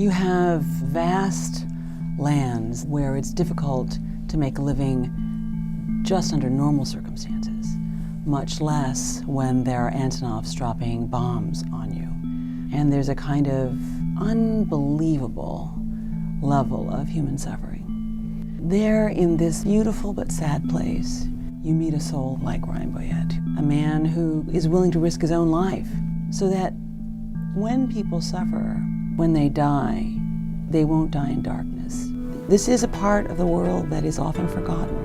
You have vast lands where it's difficult to make a living just under normal circumstances, much less when there are Antinovs dropping bombs on you. And there's a kind of unbelievable level of human suffering. There, in this beautiful but sad place, you meet a soul like Ryan Boyette, a man who is willing to risk his own life so that when people suffer, when they die, they won't die in darkness. This is a part of the world that is often forgotten.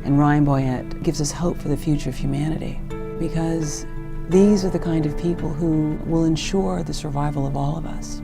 And Ryan Boyette gives us hope for the future of humanity, because these are the kind of people who will ensure the survival of all of us.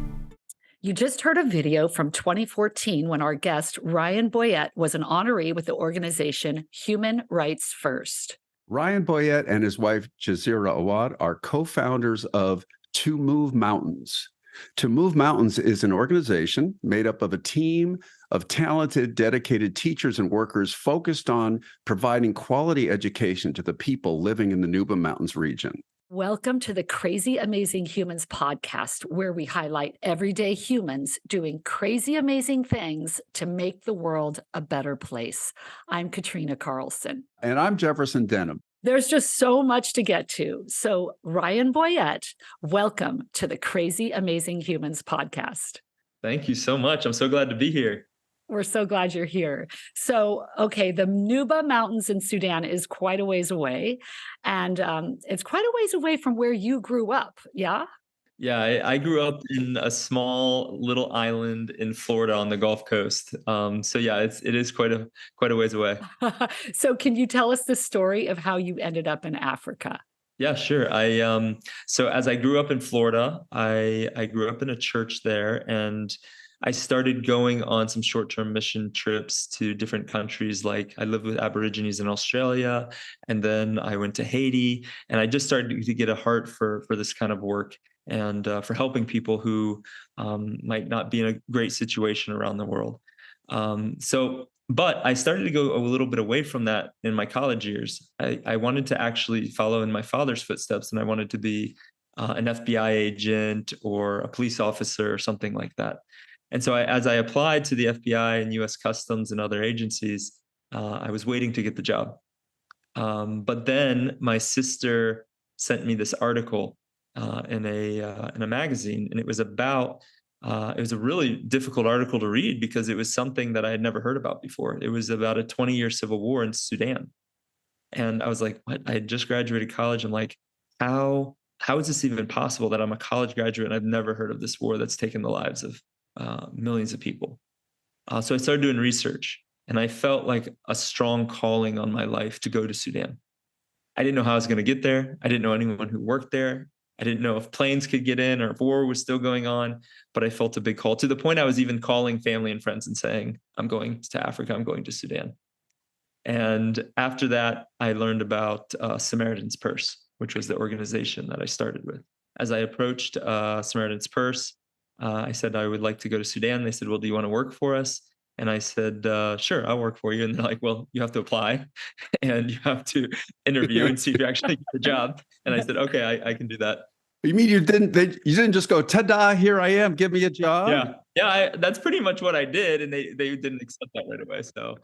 You just heard a video from 2014 when our guest, Ryan Boyette, was an honoree with the organization Human Rights First. Ryan Boyette and his wife, Jazira are co-founders of To Move Mountains. To Move Mountains is an organization made up of a team of talented, dedicated teachers and workers focused on providing quality education to the people living in the Nuba Mountains region. Welcome to the Crazy Amazing Humans podcast, where we highlight everyday humans doing crazy amazing things to make the world a better place. I'm Katrina Carlson. And I'm Jefferson Denham. There's just so much to get to. So Ryan Boyette, welcome to the Crazy Amazing Humans podcast. Thank you so much. I'm so glad to be here. We're so glad you're here. So, okay, the Nuba Mountains in Sudan is quite a ways away, and it's quite a ways away from where you grew up, yeah? Yeah, I grew up in a small little island in Florida on the Gulf Coast. So yeah, it is quite a ways away. So can you tell us the story of how you ended up in Africa? Yeah, sure. So as I grew up in Florida, I grew up in a church there, and I started going on some short-term mission trips to different countries. Like I lived with Aborigines in Australia, and then I went to Haiti, and I just started to get a heart for this kind of work and for helping people who might not be in a great situation around the world. But I started to go a little bit away from that in my college years. I wanted to actually follow in my father's footsteps, and I wanted to be an FBI agent or a police officer or something like that. And so as I applied to the FBI and US Customs and other agencies, I was waiting to get the job. But then my sister sent me this article in a magazine, and it was a really difficult article to read because it was something that I had never heard about before. It was about a 20-year civil war in Sudan. And I was like, what? I had just graduated college. I'm like, how is this even possible that I'm a college graduate and I've never heard of this war that's taken the lives of millions of people? So I started doing research, and I felt like a strong calling on my life to go to Sudan. I didn't know how I was going to get there. I didn't know anyone who worked there. I didn't know if planes could get in or if war was still going on, but I felt a big call, to the point I was even calling family and friends and saying, I'm going to Africa, I'm going to Sudan. And after that, I learned about Samaritan's Purse, which was the organization that I started with. As I approached Samaritan's Purse, I said I would like to go to Sudan. They said, well, do you want to work for us? And I said, sure, I'll work for you. And they're like, well, you have to apply and you have to interview and see if you actually get the job. And I said, okay, I can do that. You mean you didn't just go, ta-da, here I am, give me a job? Yeah, that's pretty much what I did. And they didn't accept that right away. So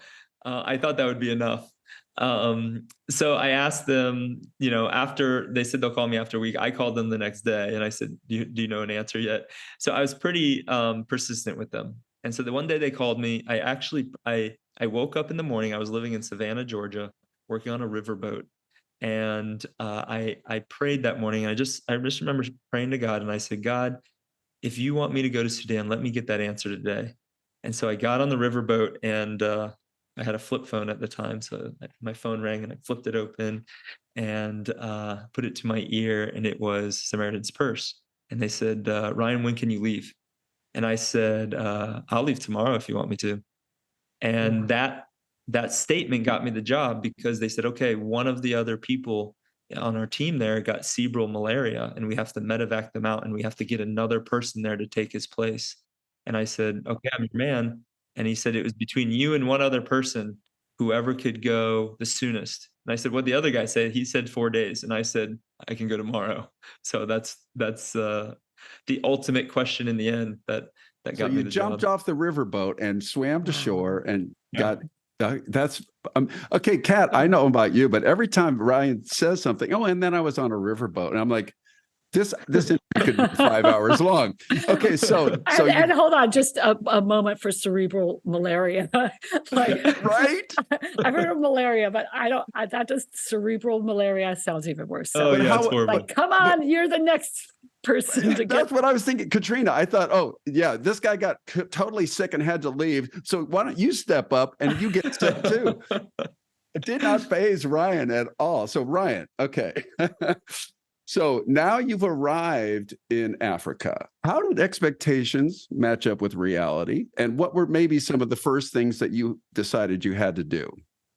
I thought that would be enough. So I asked them, after they said they'll call me after a week, I called them the next day and I said, do you know an answer yet? So I was pretty persistent with them. And so the one day they called me, I woke up in the morning. I was living in Savannah, Georgia, working on a riverboat. And I prayed that morning. I just remember praying to God, and I said, God, if you want me to go to Sudan, let me get that answer today. And so I got on the riverboat, and I had a flip phone at the time. So my phone rang, and I flipped it open and put it to my ear, and it was Samaritan's Purse. And they said, Ryan, when can you leave? And I said, I'll leave tomorrow if you want me to. And that statement got me the job, because they said, okay, one of the other people on our team there got cerebral malaria, and we have to medevac them out, and we have to get another person there to take his place. And I said, okay, I'm your man. And he said, it was between you and one other person, whoever could go the soonest. And I said, what'd the other guy say? He said 4 days. And I said, I can go tomorrow. So that's the ultimate question in the end, that that So got me you the jumped job. off the riverboat and swam to shore and Yeah. got that's okay, Kat. I know about you, but every time Ryan says something, oh, and then I was on a riverboat, and I'm like, this interview could be 5 hours long. Okay, so And hold on, just a moment for cerebral malaria. Like, right? I've heard of malaria, but that just cerebral malaria sounds even worse. So, Oh yeah, it's horrible. like, come on, you're the next person to get. That's what I was thinking, Katrina. I thought, oh yeah, this guy got totally sick and had to leave. So why don't you step up and you get sick too? It did not faze Ryan at all. So Ryan, okay. So now you've arrived in Africa. How did expectations match up with reality? And what were maybe some of the first things that you decided you had to do?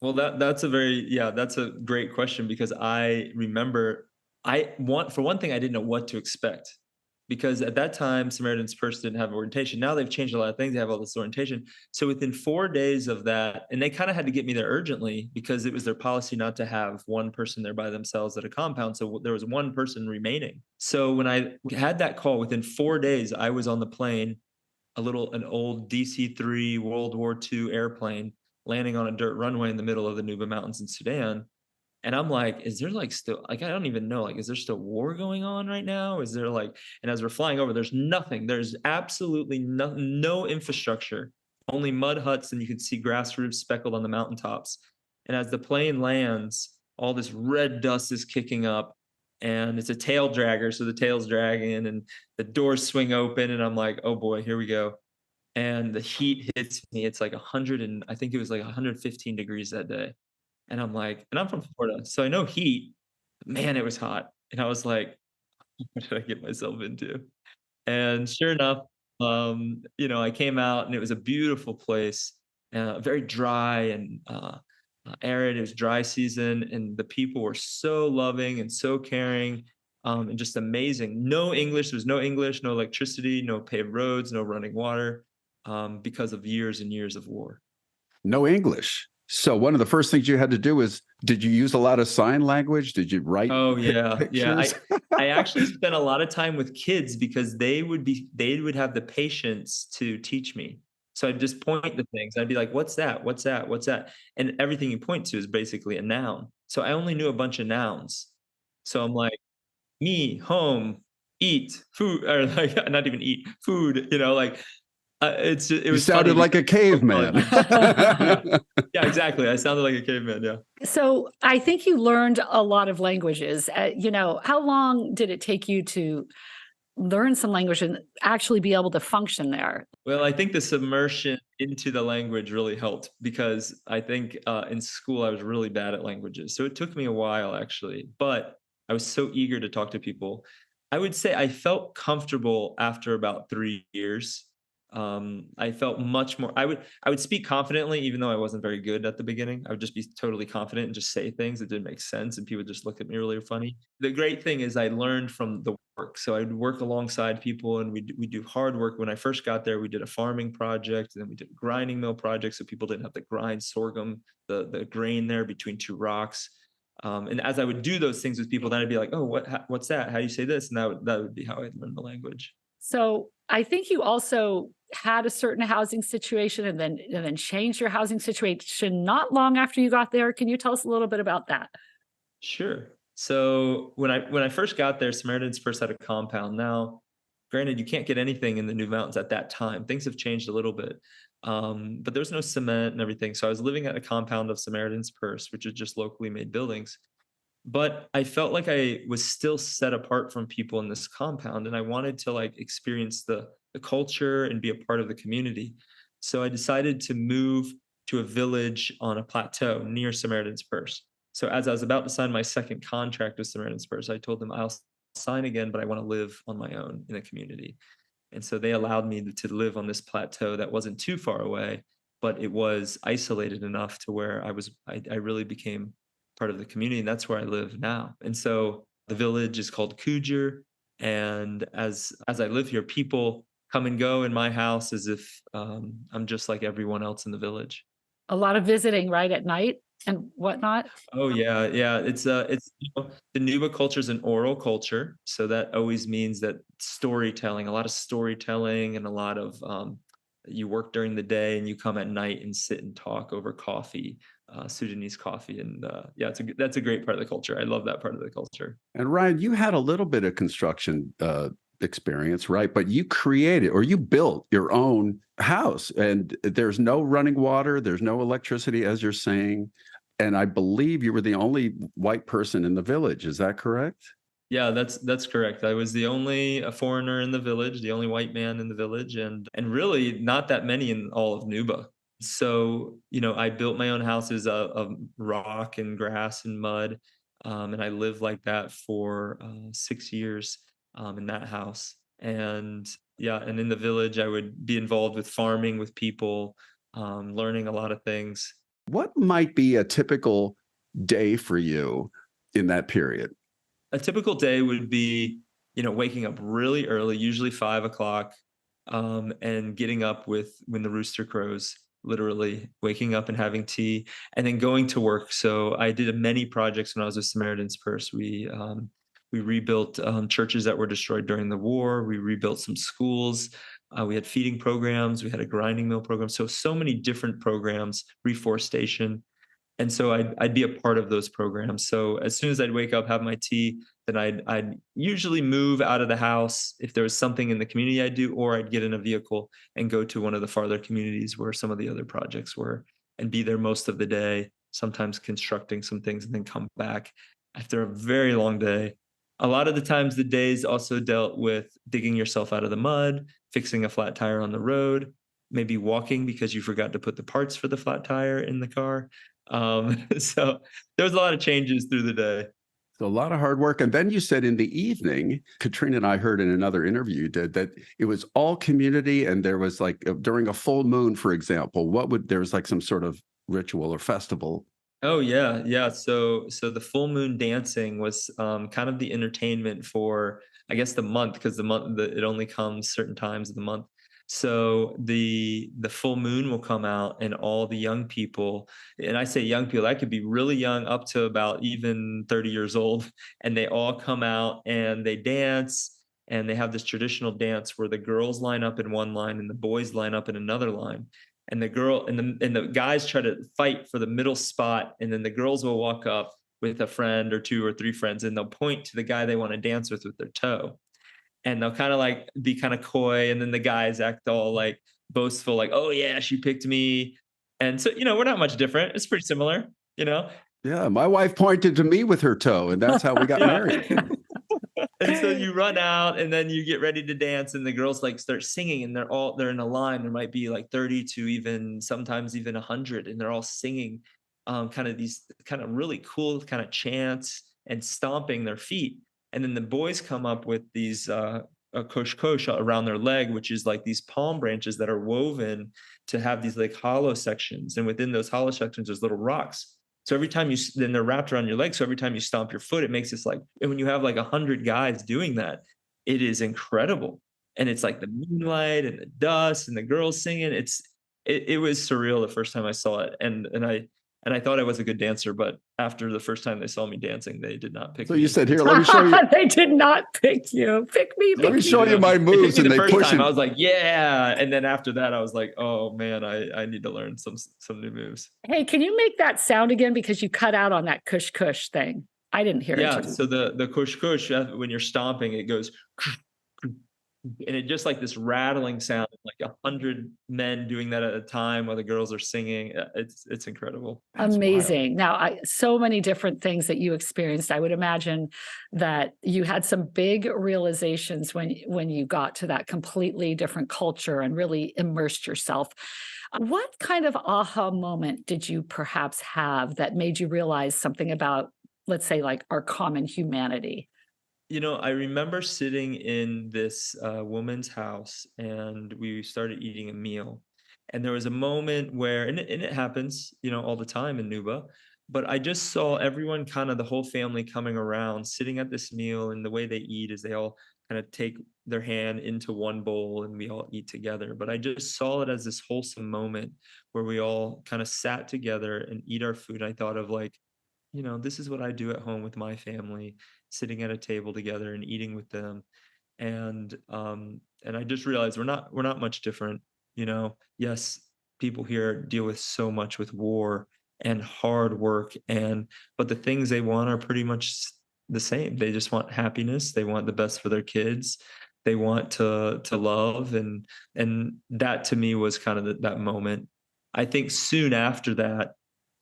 Well, that's a great question, because I remember for one thing, I didn't know what to expect, because at that time Samaritan's Purse didn't have orientation. Now they've changed a lot of things. They have all this orientation. So within 4 days of that, and they kind of had to get me there urgently because it was their policy not to have one person there by themselves at a compound. So there was one person remaining. So when I had that call, within 4 days, I was on the plane, an old DC-3 World War II airplane, landing on a dirt runway in the middle of the Nuba Mountains in Sudan. And I'm like, is there like still, like, I don't even know, like, is there still war going on right now? Is there like, and as we're flying over, there's nothing, there's absolutely no infrastructure, only mud huts, and you can see grass roofs speckled on the mountaintops. And as the plane lands, all this red dust is kicking up, and it's a tail dragger. So the tail's dragging and the doors swing open, and I'm like, oh boy, here we go. And the heat hits me. It's like 100, and I think it was like 115 degrees that day. And I'm like, and I'm from Florida, so I know heat. Man, it was hot. And I was like, what did I get myself into? And sure enough, I came out, and it was a beautiful place, very dry and arid. It was dry season, and the people were so loving and so caring, and just amazing. No English. There was no English, no electricity, no paved roads, no running water, because of years and years of war. No English. So one of the first things you had to do was, did you use a lot of sign language? Did you write pictures? I actually spent a lot of time with kids, because they would have the patience to teach me. So I'd just point to things. I'd be like, what's that? What's that? What's that? And everything you point to is basically a noun. So I only knew a bunch of nouns. So I'm like, me, home, eat, food, or like, not even eat, food, like, it was sounded like a caveman. Yeah, exactly. I sounded like a caveman. Yeah. So I think you learned a lot of languages. How long did it take you to learn some language and actually be able to function there? Well, I think the submersion into the language really helped, because I think in school I was really bad at languages. So it took me a while, actually, but I was so eager to talk to people. I would say I felt comfortable after about 3 years. I felt much more, I would speak confidently, even though I wasn't very good at the beginning. I would just be totally confident and just say things that didn't make sense, and people just look at me really funny. The great thing is I learned from the work. So I'd work alongside people, and we do hard work. When I first got there, we did a farming project, and then we did a grinding mill project, so people didn't have to grind sorghum, the grain there between two rocks. And as I would do those things with people, then I'd be like, oh, what's that? How do you say this? And that would be how I'd learn the language. So I think you also had a certain housing situation and then changed your housing situation not long after you got there. Can you tell us a little bit about that? Sure. So when I first got there, Samaritan's first had a compound. Now, granted, you can't get anything in the Nuba Mountains at that time. Things have changed a little bit, but there's no cement and everything. So I was living at a compound of Samaritan's Purse, which is just locally made buildings. But I felt like I was still set apart from people in this compound, and I wanted to experience the culture and be a part of the community. So I decided to move to a village on a plateau near Samaritan's Purse. So as I was about to sign my second contract with Samaritan's Purse, I told them, I'll sign again, but I want to live on my own in a community. And so they allowed me to live on this plateau that wasn't too far away, but it was isolated enough to where I really became part of the community, and that's where I live now. And so the village is called Kujer, and as I live here, people come and go in my house as if I'm just like everyone else in the village. A lot of visiting, right, at night? and whatnot? Oh yeah. It's the Nuba culture is an oral culture, so that always means that storytelling, a lot of storytelling, and a lot of you work during the day and you come at night and sit and talk over coffee, Sudanese coffee, and yeah, that's a great part of the culture. I love that part of the culture. And Ryan, you had a little bit of construction experience, right? But you created or you built your own house, and there's no running water, there's no electricity, as you're saying. And I believe you were the only white person in the village. Is that correct? Yeah, that's correct. I was the only foreigner in the village, the only white man in the village, and really not that many in all of Nuba. So, I built my own houses of rock and grass and mud, and I lived like that for 6 years in that house. And yeah, and in the village, I would be involved with farming with people, learning a lot of things. What might be a typical day for you in that period? A typical day would be, waking up really early, usually 5 o'clock, and getting up when the rooster crows, literally waking up and having tea, and then going to work. So I did many projects when I was with Samaritans first. We rebuilt churches that were destroyed during the war. We rebuilt some schools. We had feeding programs. We had a grinding mill program. So many different programs, reforestation. And so I'd be a part of those programs. So as soon as I'd wake up, have my tea, then I'd usually move out of the house if there was something in the community I'd do, or I'd get in a vehicle and go to one of the farther communities where some of the other projects were, and be there most of the day, sometimes constructing some things, and then come back after a very long day. A lot of the times the days also dealt with digging yourself out of the mud, fixing a flat tire on the road, maybe walking because you forgot to put the parts for the flat tire in the car. So there was a lot of changes through the day. So a lot of hard work. And then you said in the evening, Katrina and I heard in another interview you did that it was all community, and there was like during a full moon, for example, there was like some sort of ritual or festival. Oh yeah. So the full moon dancing was kind of the entertainment for, I guess, the month, because it only comes certain times of the month. So the full moon will come out, and all the young people, and I say young people, that could be really young up to about even 30 years old, and they all come out and they dance, and they have this traditional dance where the girls line up in one line and the boys line up in another line. And the guys try to fight for the middle spot, and then the girls will walk up with a friend or two or three friends, and they'll point to the guy they want to dance with their toe, and they'll kind of like be kind of coy, and then the guys act all like boastful, like, oh yeah, she picked me. And so, we're not much different. It's pretty similar. Yeah, my wife pointed to me with her toe, and that's how we got married. And so you run out, and then you get ready to dance, and the girls like start singing, and they're in a line. There might be like 30 to even sometimes even 100, and they're all singing kind of these kind of really cool kind of chants and stomping their feet. And then the boys come up with these a kosh around their leg, which is like these palm branches that are woven to have these like hollow sections, and within those hollow sections there's little rocks. So every time then they're wrapped around your leg. So every time you stomp your foot, it makes this like, and when you have like 100 guys doing that, it is incredible. And it's like the moonlight and the dust and the girls singing. It was surreal the first time I saw it. And I thought I was a good dancer, but after the first time they saw me dancing, they did not pick me. So you said, here, let me show you. They did not pick you. Pick me. Let me show you my moves. And the first time I was like, yeah. And then after that, I was like, oh man, I need to learn some new moves. Hey, can you make that sound again? Because you cut out on that kush kush thing. I didn't hear it. Yeah. So the kush kush, when you're stomping, it goes, and it just like this rattling sound, like 100 men doing that at a time while the girls are singing. It's incredible. Amazing. Now, so many different things that you experienced. I would imagine that you had some big realizations when you got to that completely different culture and really immersed yourself. What kind of aha moment did you perhaps have that made you realize something about, let's say, like our common humanity? I remember sitting in this woman's house, and we started eating a meal. And there was a moment where, and it happens, all the time in Nuba, but I just saw everyone, kind of the whole family coming around, sitting at this meal, and the way they eat is they all kind of take their hand into one bowl and we all eat together. But I just saw it as this wholesome moment where we all kind of sat together and eat our food. I thought of like, this is what I do at home with my family, sitting at a table together and eating with them. And I just realized we're not much different. Yes, people here deal with so much with war and hard work, but the things they want are pretty much the same. They just want happiness. They want the best for their kids. They want to love, and that to me was kind of that moment. I think soon after that,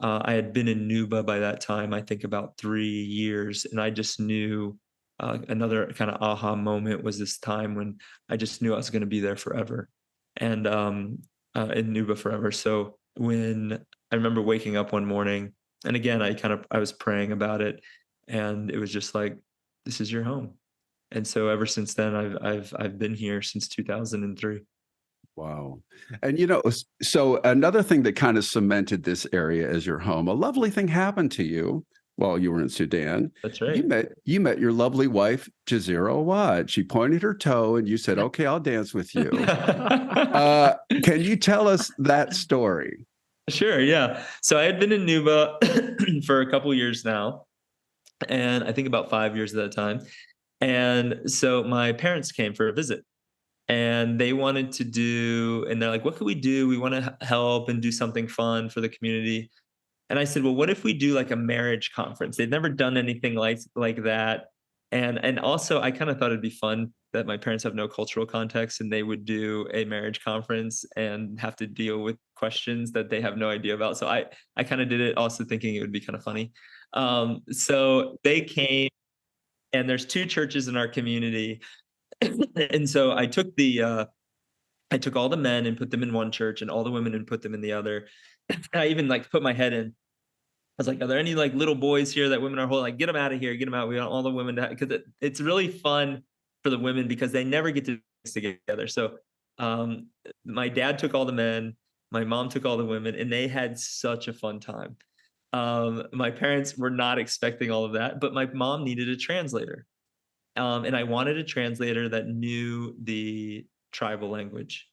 I had been in Nuba by that time, I think about 3 years, and I just knew another kind of aha moment was this time when I just knew I was going to be there forever, and in Nuba forever. So when I remember waking up one morning, and again, I was praying about it, and it was just like, this is your home. And so ever since then, I've been here since 2003. Wow. And so another thing that kind of cemented this area as your home, a lovely thing happened to you while you were in Sudan. That's right. You met your lovely wife, Jazira Awad. She pointed her toe and you said, okay, I'll dance with you. Can you tell us that story? Sure. Yeah. So I had been in Nuba for a couple years now, and I think about 5 years at that time. And so my parents came for a visit, and they wanted to do, and they're like, what could we do? We want to help and do something fun for the community. And I said, well, what if we do like a marriage conference? They'd never done anything like that. And also I kind of thought it'd be fun that my parents have no cultural context and they would do a marriage conference and have to deal with questions that they have no idea about. So I kind of did it also thinking it would be kind of funny. So they came, and there's 2 churches in our community. And so I took all the men and put them in one church and all the women and put them in the other. I even like put my head in. I was like, are there any like little boys here that women are holding? Like, get them out of here, get them out. We want all the women to, because it's really fun for the women because they never get to mix together. So my dad took all the men, my mom took all the women, and they had such a fun time. My parents were not expecting all of that, but my mom needed a translator. And I wanted a translator that knew the tribal language.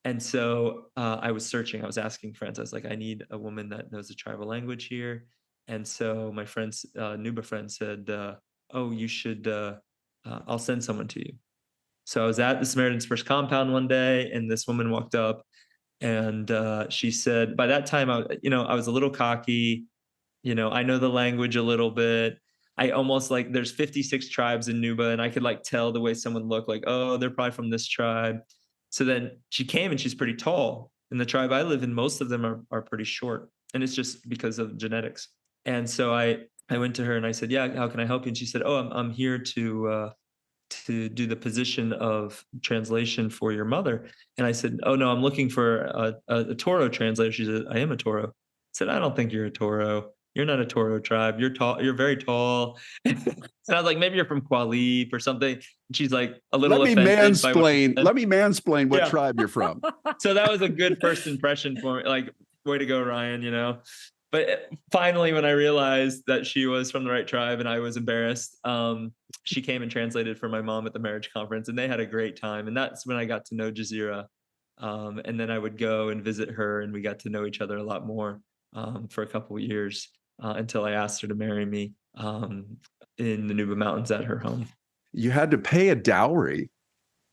And so I was searching, I was asking friends, I was like, I need a woman that knows the tribal language here. And so my friends, Nuba friend said, oh, you should, I'll send someone to you. So I was at the Samaritan's first compound one day, and this woman walked up, and she said, by that time, I was a little cocky, I know the language a little bit. I almost like, there's 56 tribes in Nuba, and I could like tell the way someone looked, like, oh, they're probably from this tribe. So then she came, and she's pretty tall. In the tribe I live in, most of them are pretty short, and it's just because of genetics. And so I went to her and I said, yeah, how can I help you? And she said, oh, I'm here to do the position of translation for your mother. And I said, oh no, I'm looking for a Toro translator. She said, I am a Toro. I said, I don't think you're a Toro. You're not a Toro tribe. You're tall. You're very tall. And I was like, maybe you're from Kualip or something. And she's like a little Let me mansplain what Yeah. tribe you're from. So that was a good first impression for me. Like, way to go, Ryan, But finally, when I realized that she was from the right tribe and I was embarrassed, she came and translated for my mom at the marriage conference, and they had a great time. And that's when I got to know Jazira. And then I would go and visit her, and we got to know each other a lot more for a couple of years until I asked her to marry me in the Nuba Mountains at her home. You had to pay a dowry,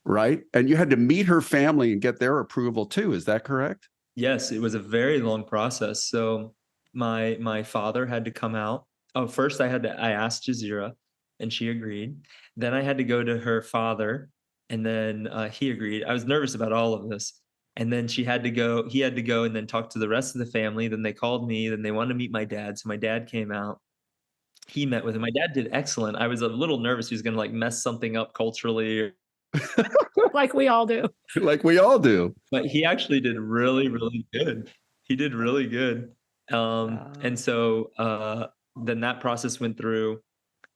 right? And you had to meet her family and get their approval too. Is that correct? Yes, it was a very long process. So my father had to come out. Oh, first I asked Jazira, and she agreed. Then I had to go to her father, and then he agreed. I was nervous about all of this. And then he had to go and then talk to the rest of the family. Then they called me, then they wanted to meet my dad. So my dad came out. He met with him. My dad did excellent. I was a little nervous he was going to like mess something up culturally. Like we all do. Like we all do. But he actually did really, really good. He did really good. And so then that process went through.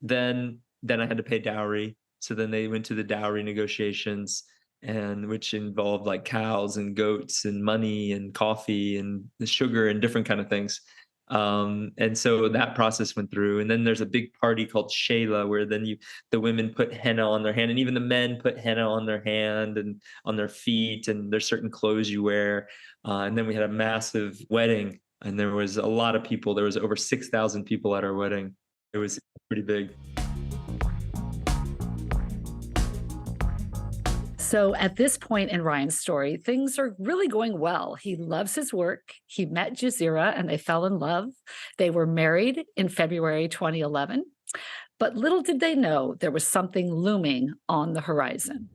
Then I had to pay dowry. So then they went to the dowry negotiations, and which involved like cows and goats and money and coffee and the sugar and different kind of things. And so that process went through. And then there's a big party called Shayla, where then the women put henna on their hand, and even the men put henna on their hand and on their feet, and there's certain clothes you wear. And then we had a massive wedding, and there was a lot of people. There was over 6,000 people at our wedding. It was pretty big. So at this point in Ryan's story, things are really going well. He loves his work. He met Jazira and they fell in love. They were married in February 2011. But little did they know there was something looming on the horizon.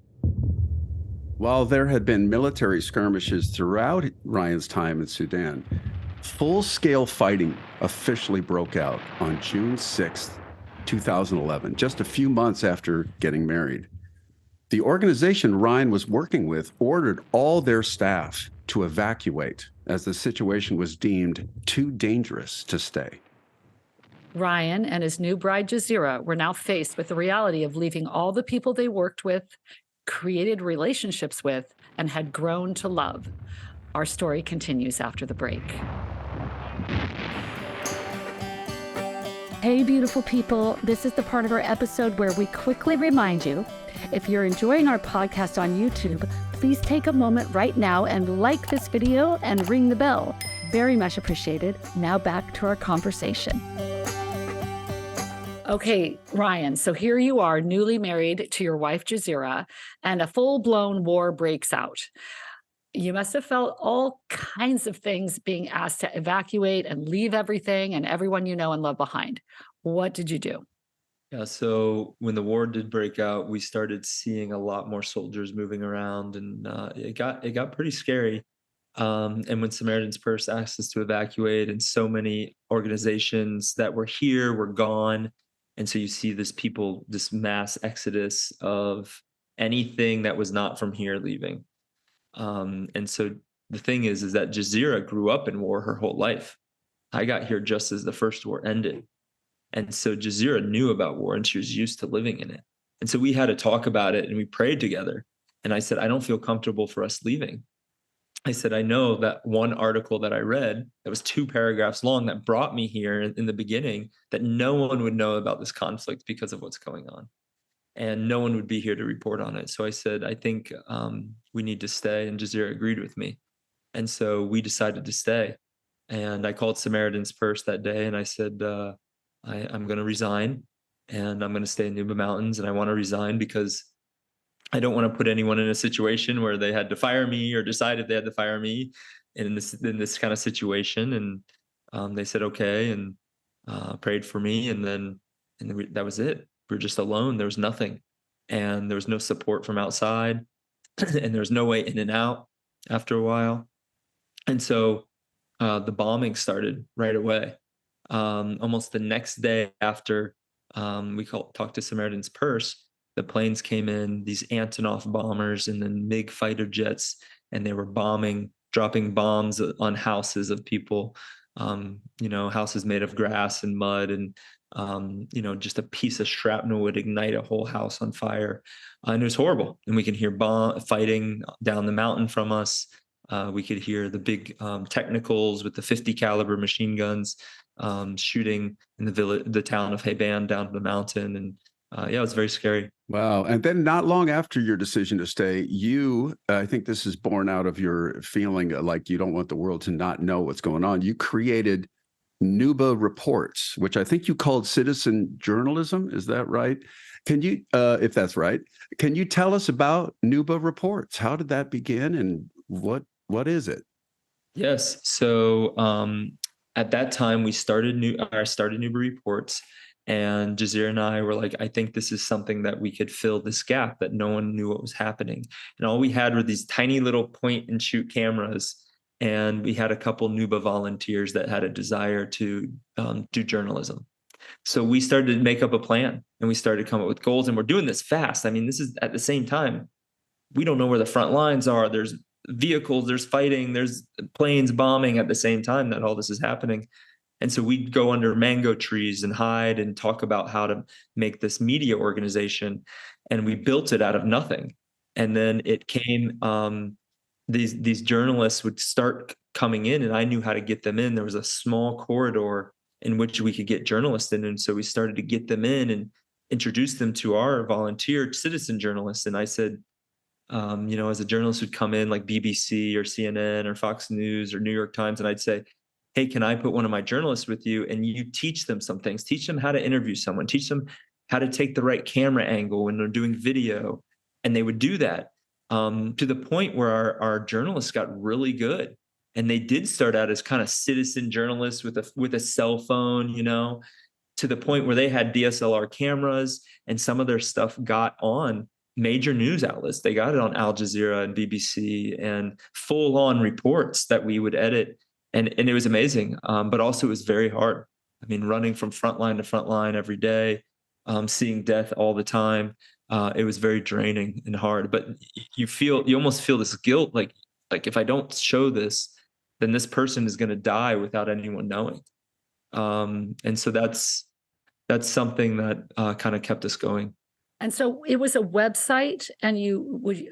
While there had been military skirmishes throughout Ryan's time in Sudan, full-scale fighting officially broke out on June 6th, 2011, just a few months after getting married. The organization Ryan was working with ordered all their staff to evacuate as the situation was deemed too dangerous to stay. Ryan and his new bride, Jazira, were now faced with the reality of leaving all the people they worked with, created relationships with, and had grown to love. Our story continues after the break. Hey, beautiful people. This is the part of our episode where we quickly remind you, if you're enjoying our podcast on YouTube, please take a moment right now and like this video and ring the bell. Very much appreciated. Now back to our conversation. Okay, Ryan, so here you are, newly married to your wife, Jazira, and a full-blown war breaks out. You must have felt all kinds of things being asked to evacuate and leave everything and everyone you know and love behind. What did you do? Yeah, so when the war did break out, we started seeing a lot more soldiers moving around, and it got pretty scary. And when Samaritan's Purse asked us to evacuate, and so many organizations that were here were gone, and so you see this mass exodus of anything that was not from here leaving. And so the thing is that Jazira grew up in war her whole life. I got here just as the first war ended. And so Jazira knew about war and she was used to living in it. And so we had to talk about it and we prayed together. And I said, I don't feel comfortable for us leaving. I said, I know that one article that I read that was 2 paragraphs long that brought me here in the beginning, that no one would know about this conflict because of what's going on. And no one would be here to report on it. So I said, I think we need to stay. And Jazira agreed with me. And so we decided to stay. And I called Samaritan's Purse that day and I said, I'm going to resign and I'm going to stay in Nuba Mountains. And I want to resign because I don't want to put anyone in a situation where they had to fire me or decided they had to fire me in this kind of situation. And they said, okay, and prayed for me. And then that was it. We were just alone. There was nothing. And there was no support from outside. And there was no way in and out after a while. And so the bombing started right away. Almost the next day after we talked to Samaritan's Purse, the planes came in, these Antinov bombers and then MiG fighter jets, and they were dropping bombs on houses of people, houses made of grass and mud, and just a piece of shrapnel would ignite a whole house on fire. And it was horrible. And we can hear fighting down the mountain from us. We could hear the big technicals with the 50 caliber machine guns shooting in the town of Heban down the mountain. And it was very scary. Wow. And then not long after your decision to stay, I think this is born out of your feeling like you don't want the world to not know what's going on. You created Nuba Reports, which I think you called citizen journalism. Is that right? Can you, if that's right, can you tell us about Nuba Reports? How did that begin and what is it? Yes. So at that time, I started Nuba Reports, and Jazira and I were like, I think this is something that we could fill this gap that no one knew what was happening. And all we had were these tiny little point and shoot cameras. And we had a couple Nuba volunteers that had a desire to do journalism. So we started to make up a plan and we started to come up with goals, and we're doing this fast. I mean, this is at the same time, we don't know where the front lines are. There's vehicles, there's fighting, there's planes bombing at the same time that all this is happening. And so we'd go under mango trees and hide and talk about how to make this media organization. And we built it out of nothing. And then it came, these journalists would start coming in, and I knew how to get them in. There was a small corridor in which we could get journalists in. And so we started to get them in and introduce them to our volunteer citizen journalists. And I said, as a journalist would come in like BBC or CNN or Fox News or New York Times, and I'd say, hey, can I put one of my journalists with you? And you teach them some things, teach them how to interview someone, teach them how to take the right camera angle when they're doing video. And they would do that to the point where our journalists got really good. And they did start out as kind of citizen journalists with a cell phone, to the point where they had DSLR cameras, and some of their stuff got on major news outlets. They got it on Al Jazeera and BBC, and full-on reports that we would edit. And it was amazing, but also it was very hard. I mean, running from frontline to frontline every day, seeing death all the time. It was very draining and hard. But you almost feel this guilt, like if I don't show this, then this person is going to die without anyone knowing. And so that's something that kind of kept us going. And so it was a website, and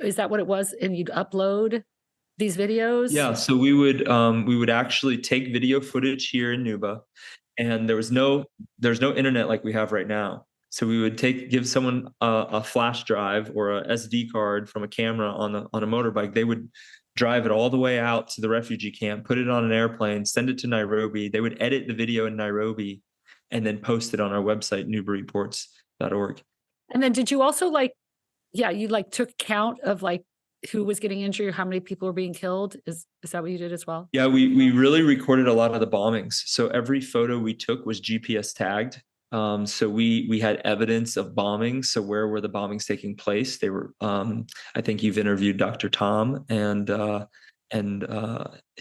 is that what it was? And you'd upload these videos? Yeah. So we would actually take video footage here in Nuba, and there's no internet like we have right now. So we would give someone a flash drive or a SD card from a camera on a motorbike. They would drive it all the way out to the refugee camp, put it on an airplane, send it to Nairobi. They would edit the video in Nairobi and then post it on our website, nubareports.org. And then did you also you took count of who was getting injured, how many people were being killed? Is that what you did as well? Yeah, we really recorded a lot of the bombings. So every photo we took was GPS tagged. So we had evidence of bombings. So where were the bombings taking place? They were, I think you've interviewed Dr. Tom, and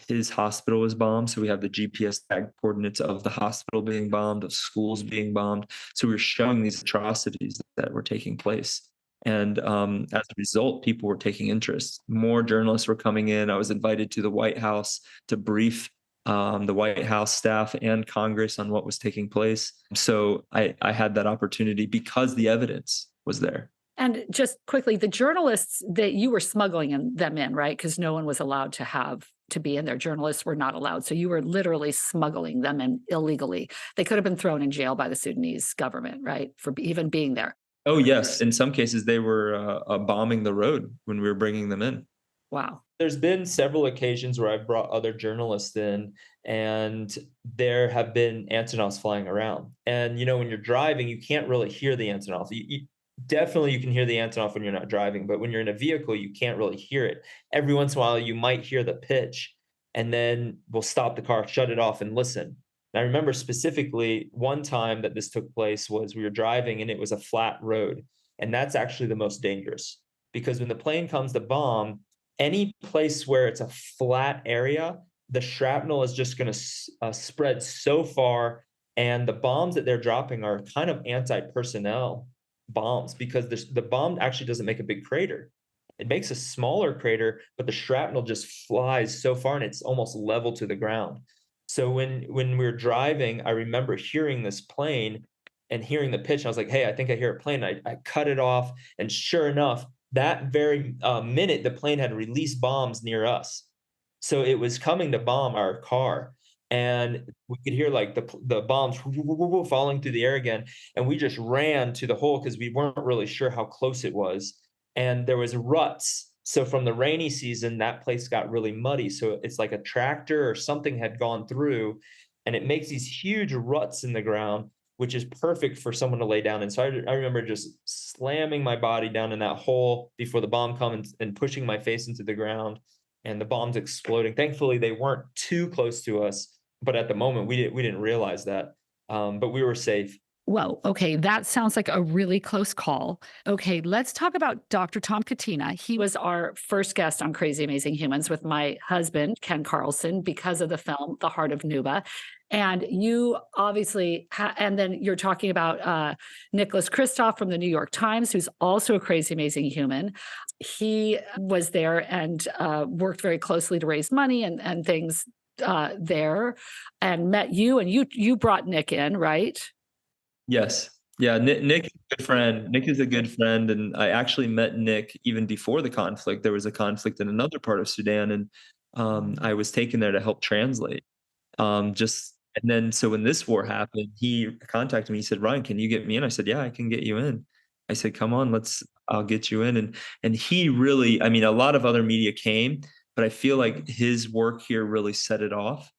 his hospital was bombed. So we have the GPS tag coordinates of the hospital being bombed, of schools being bombed. So we were showing these atrocities that were taking place. And as a result, people were taking interest. More journalists were coming in. I was invited to the White House to brief the White House staff and Congress on what was taking place. So I had that opportunity because the evidence was there. And just quickly, the journalists that you were smuggling them in, right? Because no one was allowed to be in there. Journalists were not allowed. So you were literally smuggling them in illegally. They could have been thrown in jail by the Sudanese government, right? For even being there. Oh, yes. In some cases, they were bombing the road when we were bringing them in. Wow. There's been several occasions where I've brought other journalists in, and there have been Antinovs flying around. And, when you're driving, you can't really hear the Antinov. Definitely you can hear the Antinov when you're not driving, but when you're in a vehicle, you can't really hear it. Every once in a while, you might hear the pitch, and then we'll stop the car, shut it off, and listen. And I remember specifically one time that this took place was we were driving, and it was a flat road. And that's actually the most dangerous, because when the plane comes to bomb, any place where it's a flat area, the shrapnel is just going to spread so far. And the bombs that they're dropping are kind of anti-personnel bombs, because the bomb actually doesn't make a big crater. It makes a smaller crater, but the shrapnel just flies so far and it's almost level to the ground. So when we were driving, I remember hearing this plane and hearing the pitch. I was like, hey, I think I hear a plane. I cut it off. And sure enough, that very minute, the plane had released bombs near us. So it was coming to bomb our car. And we could hear the bombs falling through the air again. And we just ran to the hole because we weren't really sure how close it was. And there was ruts. So from the rainy season, that place got really muddy. So it's like a tractor or something had gone through, and it makes these huge ruts in the ground, which is perfect for someone to lay down in. So I remember just slamming my body down in that hole before the bomb comes and pushing my face into the ground, and the bombs exploding. Thankfully, they weren't too close to us, but at the moment we didn't realize that. But we were safe. Well, okay, that sounds like a really close call. Okay, let's talk about Dr. Tom Catena. He was our first guest on Crazy Amazing Humans with my husband, Ken Carlson, because of the film, The Heart of Nuba. And you obviously, and then you're talking about Nicholas Kristof from the New York Times, who's also a Crazy Amazing Human. He was there and worked very closely to raise money and things there, and met you, and you brought Nick in, right? Yes. Yeah. Nick is a good friend. Nick is a good friend. And I actually met Nick even before the conflict. There was a conflict in another part of Sudan. And I was taken there to help translate. And then so when this war happened, he contacted me. He said, "Ryan, can you get me in?" I said, "Yeah, I can get you in." I said, "Come on, I'll get you in." And he really, I mean, a lot of other media came, but I feel like his work here really set it off,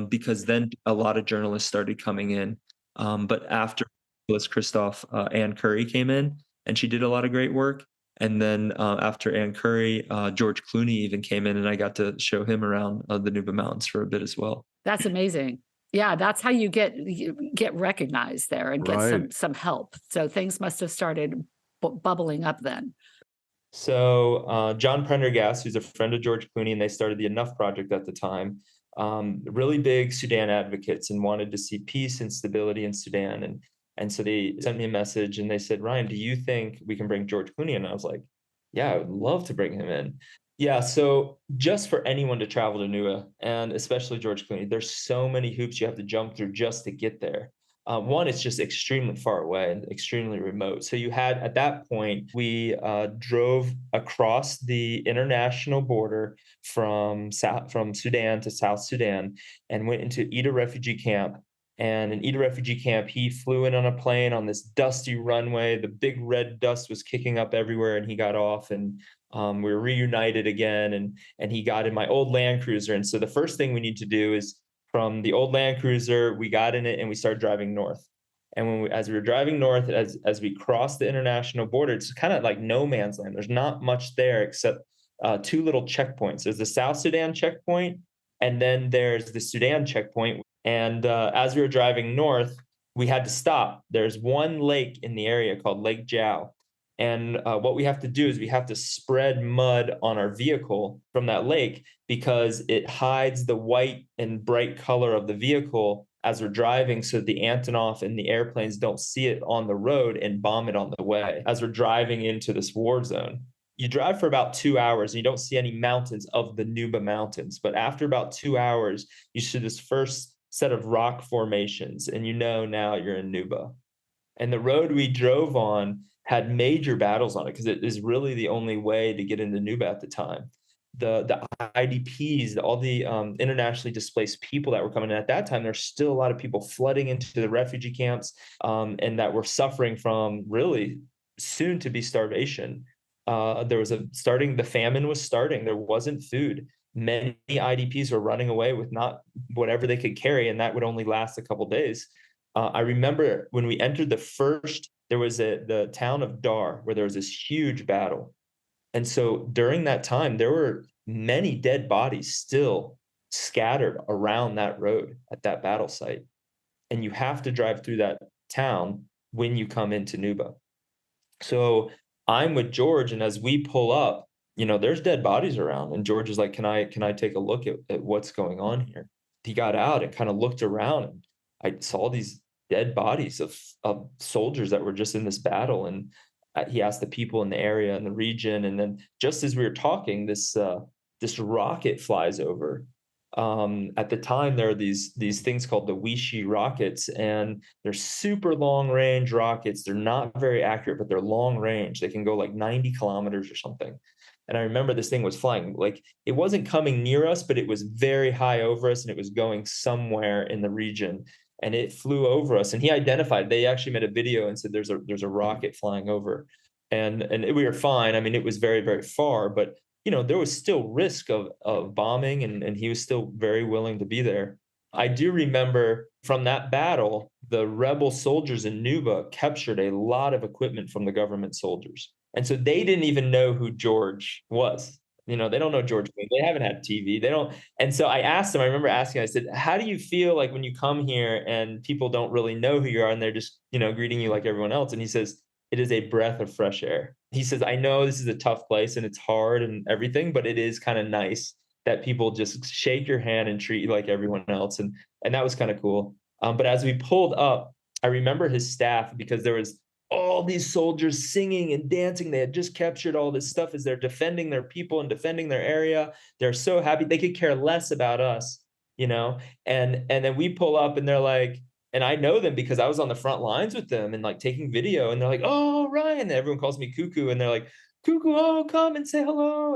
because then a lot of journalists started coming in. But after Nicholas Kristof, Ann Curry came in, and she did a lot of great work. And then after Ann Curry, George Clooney even came in, and I got to show him around the Nuba Mountains for a bit as well. That's amazing. Yeah, that's how you get recognized there and get Right. some help. So things must have started bubbling up then. So John Prendergast, who's a friend of George Clooney, and they started the Enough Project at the time, really big Sudan advocates and wanted to see peace and stability in Sudan. And so they sent me a message and they said, "Ryan, do you think we can bring George Clooney?" And I was like, "Yeah, I would love to bring him in." Yeah, so just for anyone to travel to Nuba, and especially George Clooney, there's so many hoops you have to jump through just to get there. One, it's just extremely far away and extremely remote. So you had, at that point, we drove across the international border from Sudan to South Sudan and went into Ida refugee camp. And in Ida refugee camp, he flew in on a plane on this dusty runway. The big red dust was kicking up everywhere, and he got off, and we were reunited again. And he got in my old Land Cruiser. And so the first thing we need to do is, from the old Land Cruiser, we got in it and we started driving north. And as we were driving north, as we crossed the international border, it's kind of like no man's land. There's not much there except two little checkpoints. There's the South Sudan checkpoint, and then there's the Sudan checkpoint. And as we were driving north, we had to stop. There's one lake in the area called Lake Jow. And what we have to do is we have to spread mud on our vehicle from that lake, because it hides the white and bright color of the vehicle as we're driving, so the Antinov and the airplanes don't see it on the road and bomb it on the way as we're driving into this war zone. You drive for about 2 hours and you don't see any mountains of the Nuba Mountains. But after about 2 hours, you see this first set of rock formations, and now you're in Nuba. And the road we drove on had major battles on it, because it is really the only way to get into Nuba at the time. The IDPs, all the internationally displaced people that were coming in at that time, there's still a lot of people flooding into the refugee camps, and that were suffering from really soon to be starvation. The famine was starting. There wasn't food. Many IDPs were running away with not whatever they could carry, and that would only last a couple of days. I remember when we entered there was the town of Dar, where there was this huge battle. And so during that time, there were many dead bodies still scattered around that road at that battle site. And you have to drive through that town when you come into Nuba. So I'm with George, and as we pull up, there's dead bodies around. And George is like, can I take a look at what's going on here? He got out and kind of looked around, and I saw these dead bodies of soldiers that were just in this battle. And he asked the people in the area and the region. And then just as we were talking, this rocket flies over. At the time, there are these things called the weishi rockets, and they're super long range rockets. They're not very accurate, but they're long range. They can go like 90 kilometers or something. And I remember this thing was flying, like it wasn't coming near us, but it was very high over us, and it was going somewhere in the region. And it flew over us, and he identified. They actually made a video and said, "There's a rocket flying over," and we were fine. I mean, it was very, very far, but there was still risk of bombing, and he was still very willing to be there. I do remember from that battle, the rebel soldiers in Nuba captured a lot of equipment from the government soldiers, and so they didn't even know who George was. They don't know George. They haven't had TV. They don't. And so I asked him, I remember asking, I said, "How do you feel like when you come here and people don't really know who you are, and they're just, greeting you like everyone else?" And he says, "It is a breath of fresh air." He says, "I know this is a tough place and it's hard and everything, but it is kind of nice that people just shake your hand and treat you like everyone else." And that was kind of cool. But as we pulled up, I remember his staff, because there was all these soldiers singing and dancing. They had just captured all this stuff as they're defending their people and defending their area. They're so happy. They could care less about us, and then we pull up, and they're like, and I know them because I was on the front lines with them and like taking video, and they're like, "Oh, Ryan." And everyone calls me Cuckoo, and they're like, "Cuckoo, oh, come and say hello."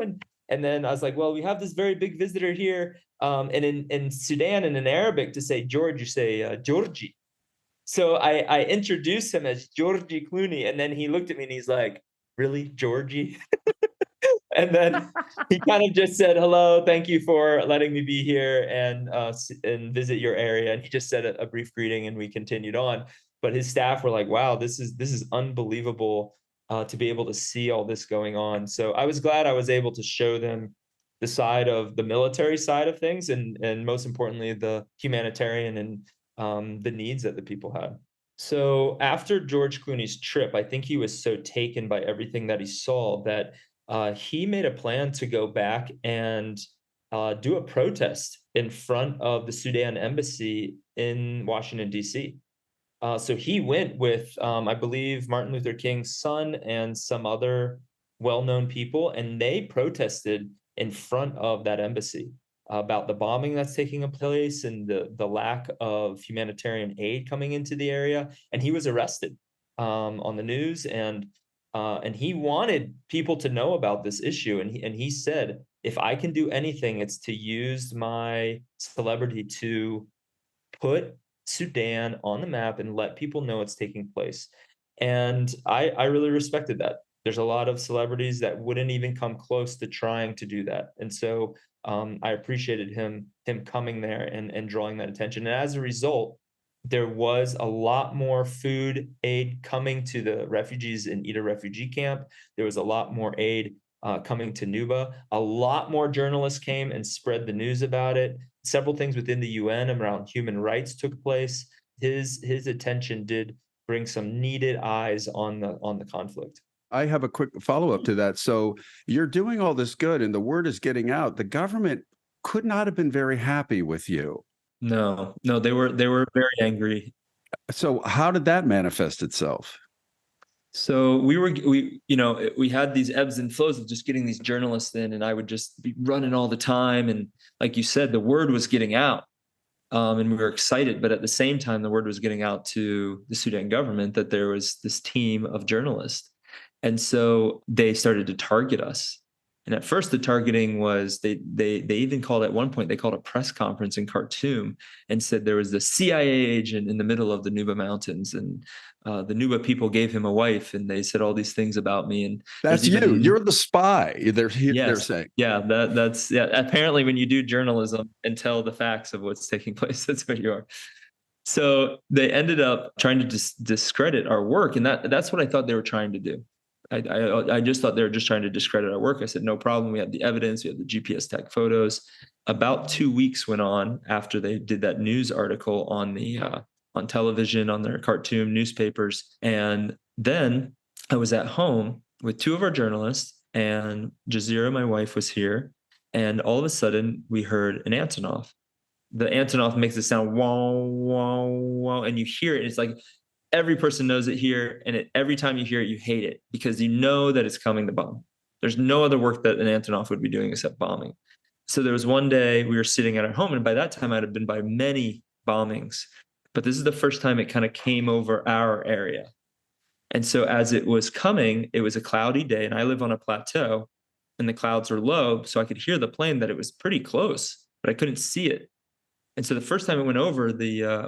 And then I was like, well, we have this very big visitor here. And in Sudan and in Arabic, to say George, you say Georgie. So I introduced him as Georgie Clooney. And then he looked at me and he's like, really, Georgie? And then he kind of just said, hello, thank you for letting me be here and visit your area. And he just said a brief greeting and we continued on. But his staff were like, wow, this is unbelievable to be able to see all this going on. So I was glad I was able to show them the side of the military side of things and most importantly, the humanitarian and the needs that the people had. So after George Clooney's trip, I think he was so taken by everything that he saw that he made a plan to go back and do a protest in front of the Sudan Embassy in Washington, D.C. So he went with, I believe, Martin Luther King's son and some other well-known people, and they protested in front of that embassy about the bombing that's taking place and the lack of humanitarian aid coming into the area. And he was arrested on the news, and he wanted people to know about this issue. And he said, if I can do anything, it's to use my celebrity to put Sudan on the map and let people know it's taking place. And I really respected that. There's a lot of celebrities that wouldn't even come close to trying to do that. And so I appreciated him coming there and drawing that attention. And as a result, there was a lot more food aid coming to the refugees in Ida refugee camp. There was a lot more aid coming to Nuba. A lot more journalists came and spread the news about it. Several things within the UN around human rights took place. His attention did bring some needed eyes on the conflict. I have a quick follow-up to that. So you're doing all this good and the word is getting out. The government could not have been very happy with you. No, they were very angry. So how did that manifest itself? So we had these ebbs and flows of just getting these journalists in, and I would just be running all the time. And like you said, the word was getting out. And we were excited, but at the same time, the word was getting out to the Sudan government that there was this team of journalists. And so they started to target us. And at first the targeting was, they even called at one point, they called a press conference in Khartoum and said there was the CIA agent in the middle of the Nuba Mountains, and the Nuba people gave him a wife, and they said all these things about me. And that's you. You're the spy. They're saying. Yeah, that's apparently when you do journalism and tell the facts of what's taking place, that's what you are. So they ended up trying to discredit our work, and that's what I thought they were trying to do. I just thought they were just trying to discredit our work. I said, no problem. We had the evidence. We had the GPS tag photos. About 2 weeks went on after they did that news article on on television, on their Khartoum newspapers. And then I was at home with two of our journalists, and Jazira, my wife, was here. And all of a sudden we heard an Antinov. The Antinov makes it sound wow, wow, wow. And you hear it. It's like, every person knows it here, and every time you hear it, you hate it because you know that it's coming to bomb. There's no other work that an Antinov would be doing except bombing. So there was one day we were sitting at our home, and by that time I'd have been by many bombings, but this is the first time it kind of came over our area. And so as it was coming, it was a cloudy day, and I live on a plateau, and the clouds were low, so I could hear the plane that it was pretty close, but I couldn't see it. And so the first time it went over,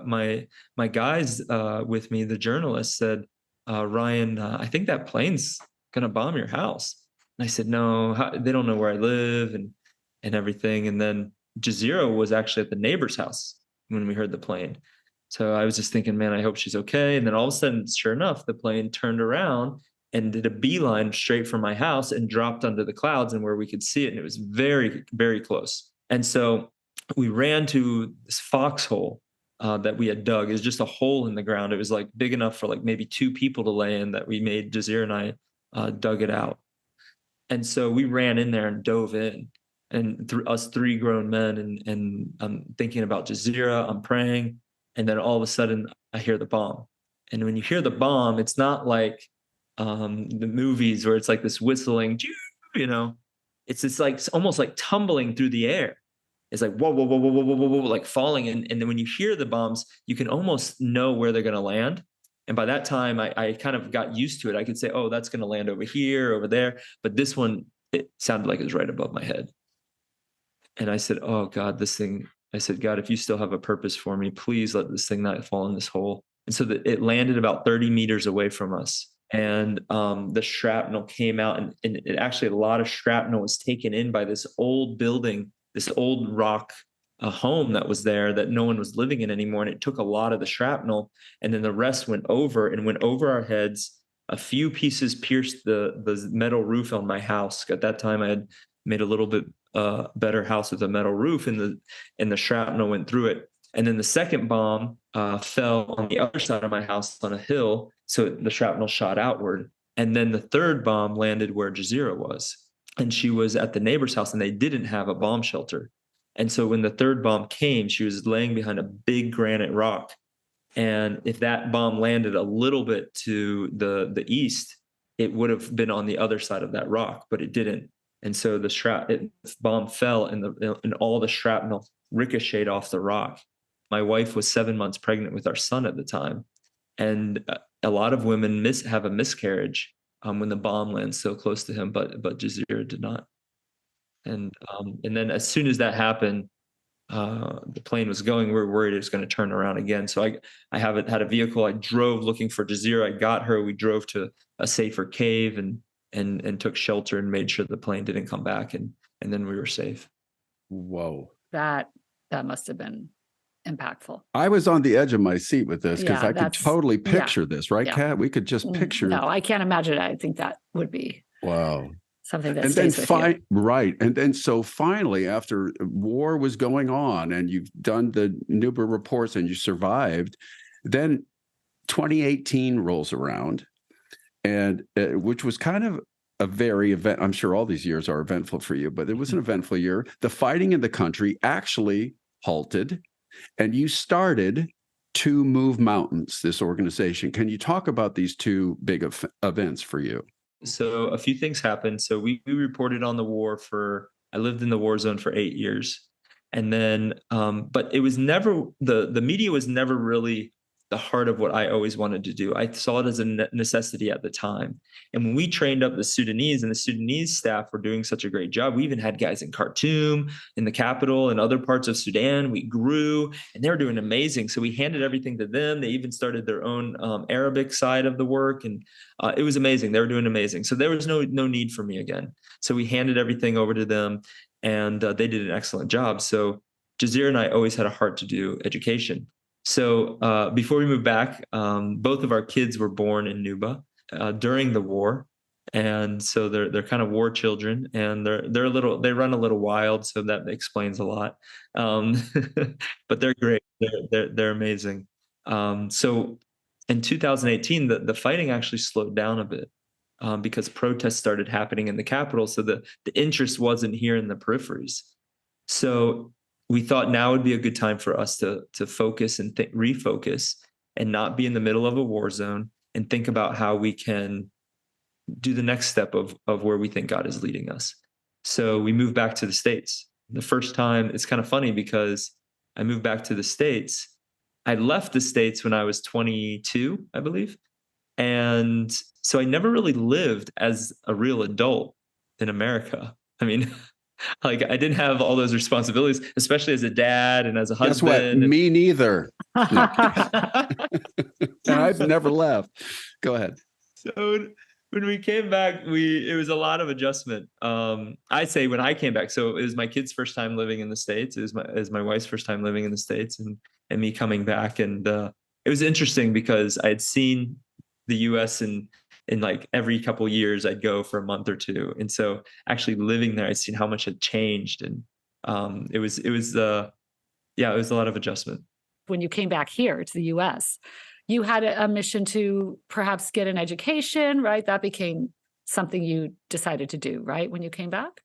my guys with me, the journalists, said, Ryan, I think that plane's going to bomb your house. And I said, no, they don't know where I live and everything. And then Jazira was actually at the neighbor's house when we heard the plane. So I was just thinking, man, I hope she's okay. And then all of a sudden, sure enough, the plane turned around and did a beeline straight from my house and dropped under the clouds and where we could see it. And it was very, very close. And so we ran to this foxhole that we had dug. It was just a hole in the ground. It was like big enough for like maybe two people to lay in, that we made. Jazira and I dug it out. And so we ran in there and dove in, and us three grown men, and I'm thinking about Jazira, I'm praying. And then all of a sudden I hear the bomb. And when you hear the bomb, it's not like the movies where it's like this whistling, it's just like almost like tumbling through the air. It's like, whoa, whoa, whoa, whoa, whoa, whoa, whoa, like falling. And then when you hear the bombs, you can almost know where they're going to land. And by that time, I kind of got used to it. I could say, oh, that's going to land over here, over there. But this one, it sounded like it was right above my head. And I said, oh God, I said, God, if you still have a purpose for me, please let this thing not fall in this hole. And so it landed about 30 meters away from us. And the shrapnel came out, and it actually, a lot of shrapnel was taken in by this old building, this old rock home that was there that no one was living in anymore. And it took a lot of the shrapnel, and then the rest went over our heads. A few pieces pierced the metal roof on my house. At that time, I had made a little bit better house with a metal roof, and the shrapnel went through it. And then the second bomb fell on the other side of my house on a hill, so the shrapnel shot outward. And then the third bomb landed where Jazira was, and she was at the neighbor's house, and they didn't have a bomb shelter. And so when the third bomb came, she was laying behind a big granite rock. And if that bomb landed a little bit to the east, it would have been on the other side of that rock, but it didn't. And so the bomb fell, and all the shrapnel ricocheted off the rock. My wife was 7 months pregnant with our son at the time. And a lot of women have a miscarriage when the bomb lands so close to him, but Jazira did not. And then as soon as that happened, the plane was going, we were worried it was going to turn around again. So I haven't had a vehicle. I drove looking for Jazira. I got her. We drove to a safer cave and took shelter and made sure the plane didn't come back. And then we were safe. Whoa. That must have been impactful. I was on the edge of my seat with this because Yeah, I could totally picture this, right, yeah. Kat? We could just picture. No, I can't imagine. I think that would be Wow. something that And stays then with you. right. And then so finally, after war was going on and you've done the Nuba Reports and you survived, then 2018 rolls around, and which was kind of a very event. I'm sure all these years are eventful for you, but it was an eventful year. The fighting in the country actually halted, and you started To Move Mountains, this organization. Can you talk about these two big events for you? So a few things happened. So we reported on the war I lived in the war zone for 8 years. And then, but it was never, the media was never really the heart of what I always wanted to do. I saw it as a necessity at the time. And when we trained up the Sudanese, and the Sudanese staff were doing such a great job, we even had guys in Khartoum, in the capital, and other parts of Sudan. We grew, and they were doing amazing. So we handed everything to them. They even started their own Arabic side of the work, and it was amazing. They were doing amazing. So there was no need for me again. So we handed everything over to them, and they did an excellent job. So Jazira and I always had a heart to do education. So before we moved back, both of our kids were born in Nuba during the war, and so they're kind of war children, and they run a little wild, so that explains a lot. But they're great. They're amazing. So in 2018, the fighting actually slowed down a bit because protests started happening in the capital. So the interest wasn't here in the peripheries. So we thought now would be a good time for us to focus and refocus and not be in the middle of a war zone, and think about how we can do the next step of where we think God is leading us. So we moved back to the States. The first time, it's kind of funny because I moved back to the States. I left the States when I was 22, I believe. And so I never really lived as a real adult in America. I mean, like I didn't have all those responsibilities, especially as a dad and as a husband. Guess what? Me neither. No. And I've never left. Go ahead. So when we came back, it was a lot of adjustment. I say when I came back, so it was my kid's first time living in the States. It was my wife's first time living in the States, and me coming back. And it was interesting because I had seen the US in like every couple of years I'd go for a month or two. And so actually living there, I'd seen how much had changed. And it was a lot of adjustment. When you came back here to the US, you had a mission to perhaps get an education, right? That became something you decided to do, right? When you came back?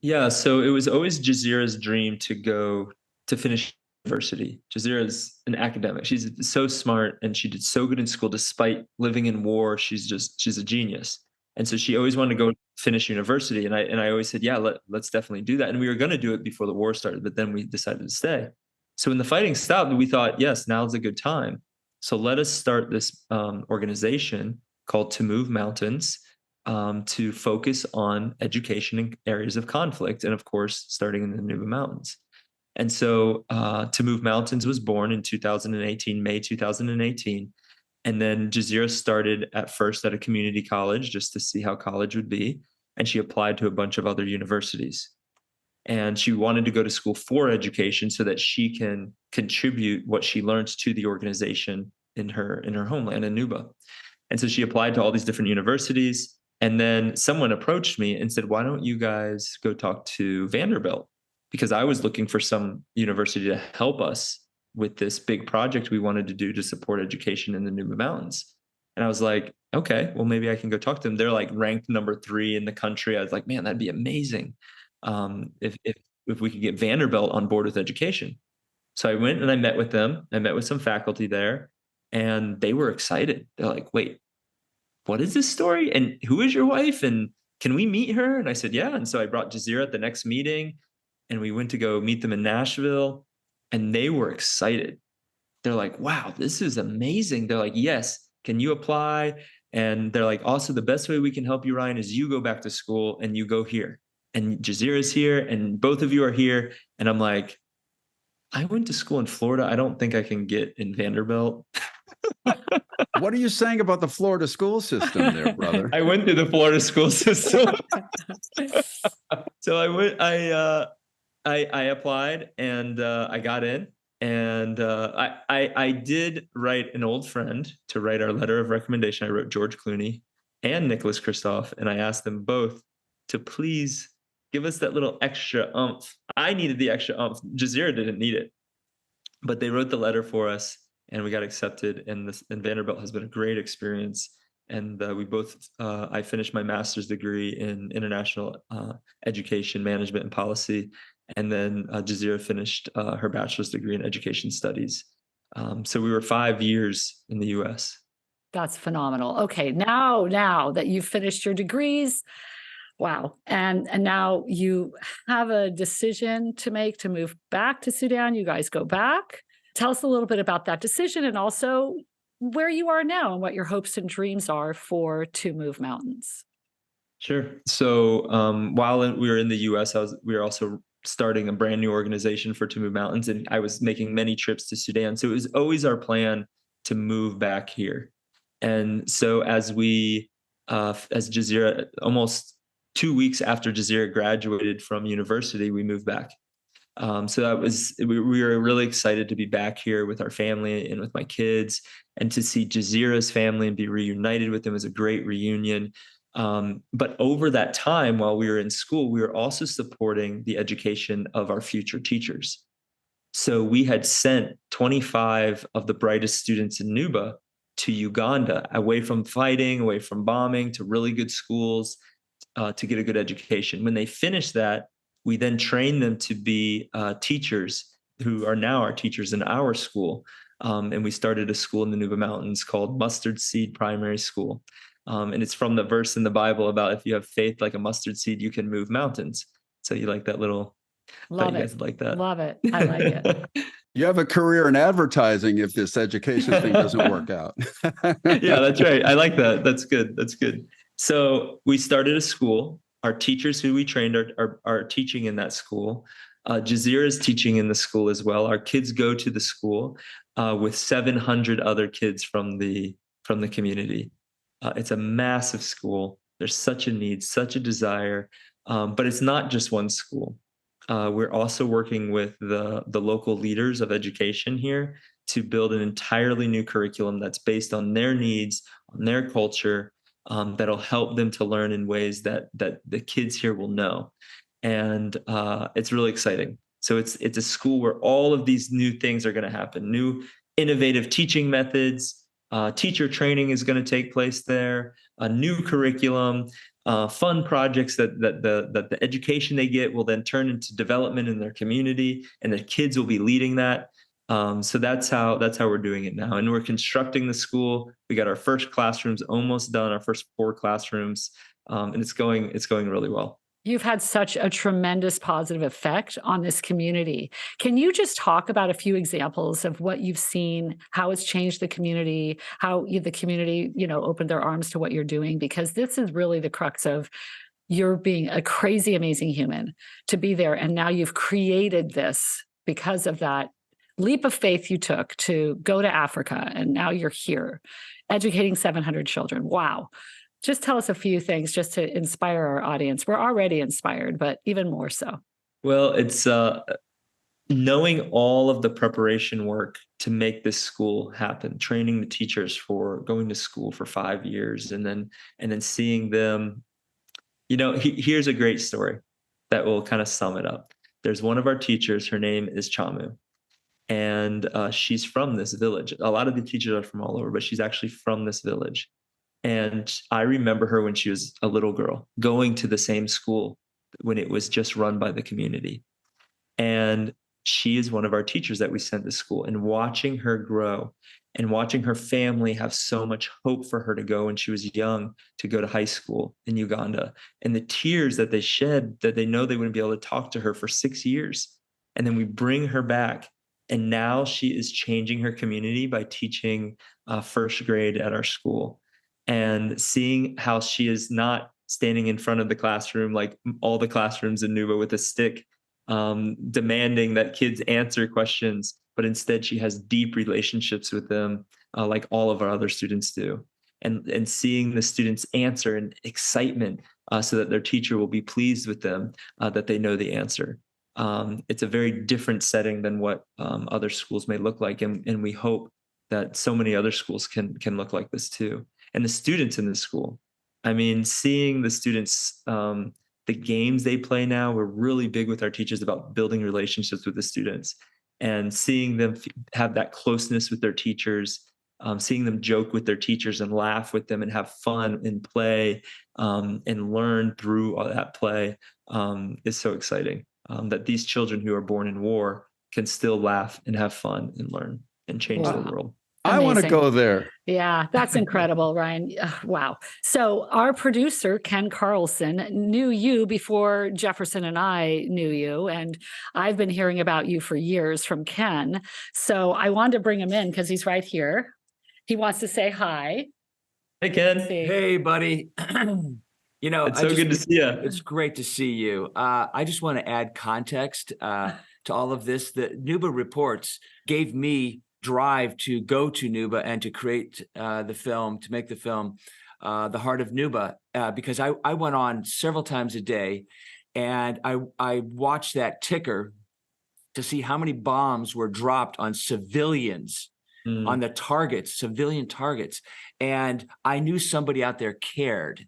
Yeah. So it was always Jazira's dream to go to finish university. Jazira is an academic. She's so smart, and she did so good in school despite living in war. She's a genius. And so she always wanted to go finish university. And I always said, yeah, let's definitely do that. And we were going to do it before the war started, but then we decided to stay. So when the fighting stopped, we thought, yes, now's a good time. So let us start this organization called To Move Mountains. to focus on education in areas of conflict, and of course, starting in the Nuba Mountains. And so To Move Mountains was born in 2018, May 2018. And then Jazira started at first at a community college just to see how college would be. And she applied to a bunch of other universities. And she wanted to go to school for education so that she can contribute what she learned to the organization in her homeland in Nuba. And so she applied to all these different universities. And then someone approached me and said, why don't you guys go talk to Vanderbilt? Because I was looking for some university to help us with this big project we wanted to do to support education in the Nuba Mountains. And I was like, okay, well, maybe I can go talk to them. They're like ranked number 3 in the country. I was like, man, that'd be amazing if we could get Vanderbilt on board with education. So I went and I met with them. I met with some faculty there, and they were excited. They're like, wait, what is this story? And who is your wife? And can we meet her? And I said, yeah. And so I brought Jazira at the next meeting, and we went to go meet them in Nashville, and they were excited. They're like, wow, this is amazing. They're like, yes, can you apply? And they're like, also, the best way we can help you, Ryan, is you go back to school and you go here. And Jazira's here, and both of you are here. And I'm like, I went to school in Florida. I don't think I can get in Vanderbilt. What are you saying about the Florida school system there, brother? I went through the Florida school system. So I applied, and I got in, and I did write an old friend to write our letter of recommendation. I wrote George Clooney and Nicholas Kristof, and I asked them both to please give us that little extra oomph. I needed the extra oomph. Jazira didn't need it, but they wrote the letter for us, and we got accepted. And Vanderbilt has been a great experience. And we both, I finished my master's degree in international education management and policy. And then Jazira finished her bachelor's degree in education studies. So we were 5 years in the US. That's phenomenal. Okay, now that you've finished your degrees, wow. And now you have a decision to make to move back to Sudan. You guys go back. Tell us a little bit about that decision, and also where you are now and what your hopes and dreams are for To Move Mountains. Sure. So while we were in the US, we were also starting a brand new organization for To Move Mountains, and I was making many trips to Sudan. So it was always our plan to move back here. And so as Jazira, almost 2 weeks after Jazira graduated from university, we moved back. So we were really excited to be back here with our family and with my kids, and to see Jazira's family and be reunited with them was a great reunion. But over that time, while we were in school, we were also supporting the education of our future teachers. So we had sent 25 of the brightest students in Nuba to Uganda, away from fighting, away from bombing, to really good schools, to get a good education. When they finished that, we then trained them to be teachers who are now our teachers in our school. And we started a school in the Nuba Mountains called Mustard Seed Primary School. And it's from the verse in the Bible about if you have faith like a mustard seed, you can move mountains. So you like that little, Love you it. guys like that. Love it. I like it. You have a career in advertising if this education thing doesn't work out. Yeah, that's right. I like that. That's good. That's good. So we started a school. Our teachers who we trained are teaching in that school. Jazira is teaching in the school as well. Our kids go to the school with 700 other kids from the community. It's a massive school. There's such a need, such a desire, but it's not just one school. We're also working with the local leaders of education here to build an entirely new curriculum that's based on their needs, on their culture, that'll help them to learn in ways that the kids here will know. And it's really exciting. So it's a school where all of these new things are going to happen. New innovative teaching methods, teacher training is going to take place there, a new curriculum, fun projects that the education they get will then turn into development in their community, and the kids will be leading that. So that's how we're doing it now. And we're constructing the school. We got our first classrooms almost done, our first 4 classrooms, and it's going really well. You've had such a tremendous positive effect on this community. Can you just talk about a few examples of what you've seen, how it's changed the community, how the community, opened their arms to what you're doing? Because this is really the crux of you're being a crazy, amazing human to be there. And now you've created this because of that leap of faith you took to go to Africa. And now you're here educating 700 children. Wow. Just tell us a few things just to inspire our audience. We're already inspired, but even more so. Well, it's knowing all of the preparation work to make this school happen, training the teachers for going to school for 5 years, and then seeing them. Here's a great story that will kind of sum it up. There's one of our teachers, her name is Chamu, and she's from this village. A lot of the teachers are from all over, but she's actually from this village. And I remember her when she was a little girl going to the same school when it was just run by the community. And she is one of our teachers that we sent to school, and watching her grow and watching her family have so much hope for her to go when she was young to go to high school in Uganda, and the tears that they shed that they know they wouldn't be able to talk to her for 6 years. And then we bring her back, and now she is changing her community by teaching first grade at our school. And seeing how she is not standing in front of the classroom like all the classrooms in Nuba with a stick, demanding that kids answer questions, but instead she has deep relationships with them, like all of our other students do. And seeing the students answer in excitement so that their teacher will be pleased with them, that they know the answer. It's a very different setting than what other schools may look like. And we hope that so many other schools can look like this too. And the students in the school, I mean, seeing the students, the games they play now, we're really big with our teachers about building relationships with the students, and seeing them have that closeness with their teachers, seeing them joke with their teachers and laugh with them and have fun and play, and learn through all that play, is so exciting. That these children who are born in war can still laugh and have fun and learn and change the world. I want to go there. Yeah, that's incredible, Ryan. Wow. So our producer, Ken Carlson, knew you before Jefferson and I knew you. And I've been hearing about you for years from Ken. So I wanted to bring him in because he's right here. He wants to say hi. Hey, Ken. Hey, buddy. It's so good to see you. It's great to see you. I just want to add context to all of this. The Nuba Reports gave me drive to go to Nuba and to create the film, to make the film, The Heart of Nuba, because I went on several times a day, and I watched that ticker to see how many bombs were dropped on civilians, on the targets, civilian targets. And I knew somebody out there cared.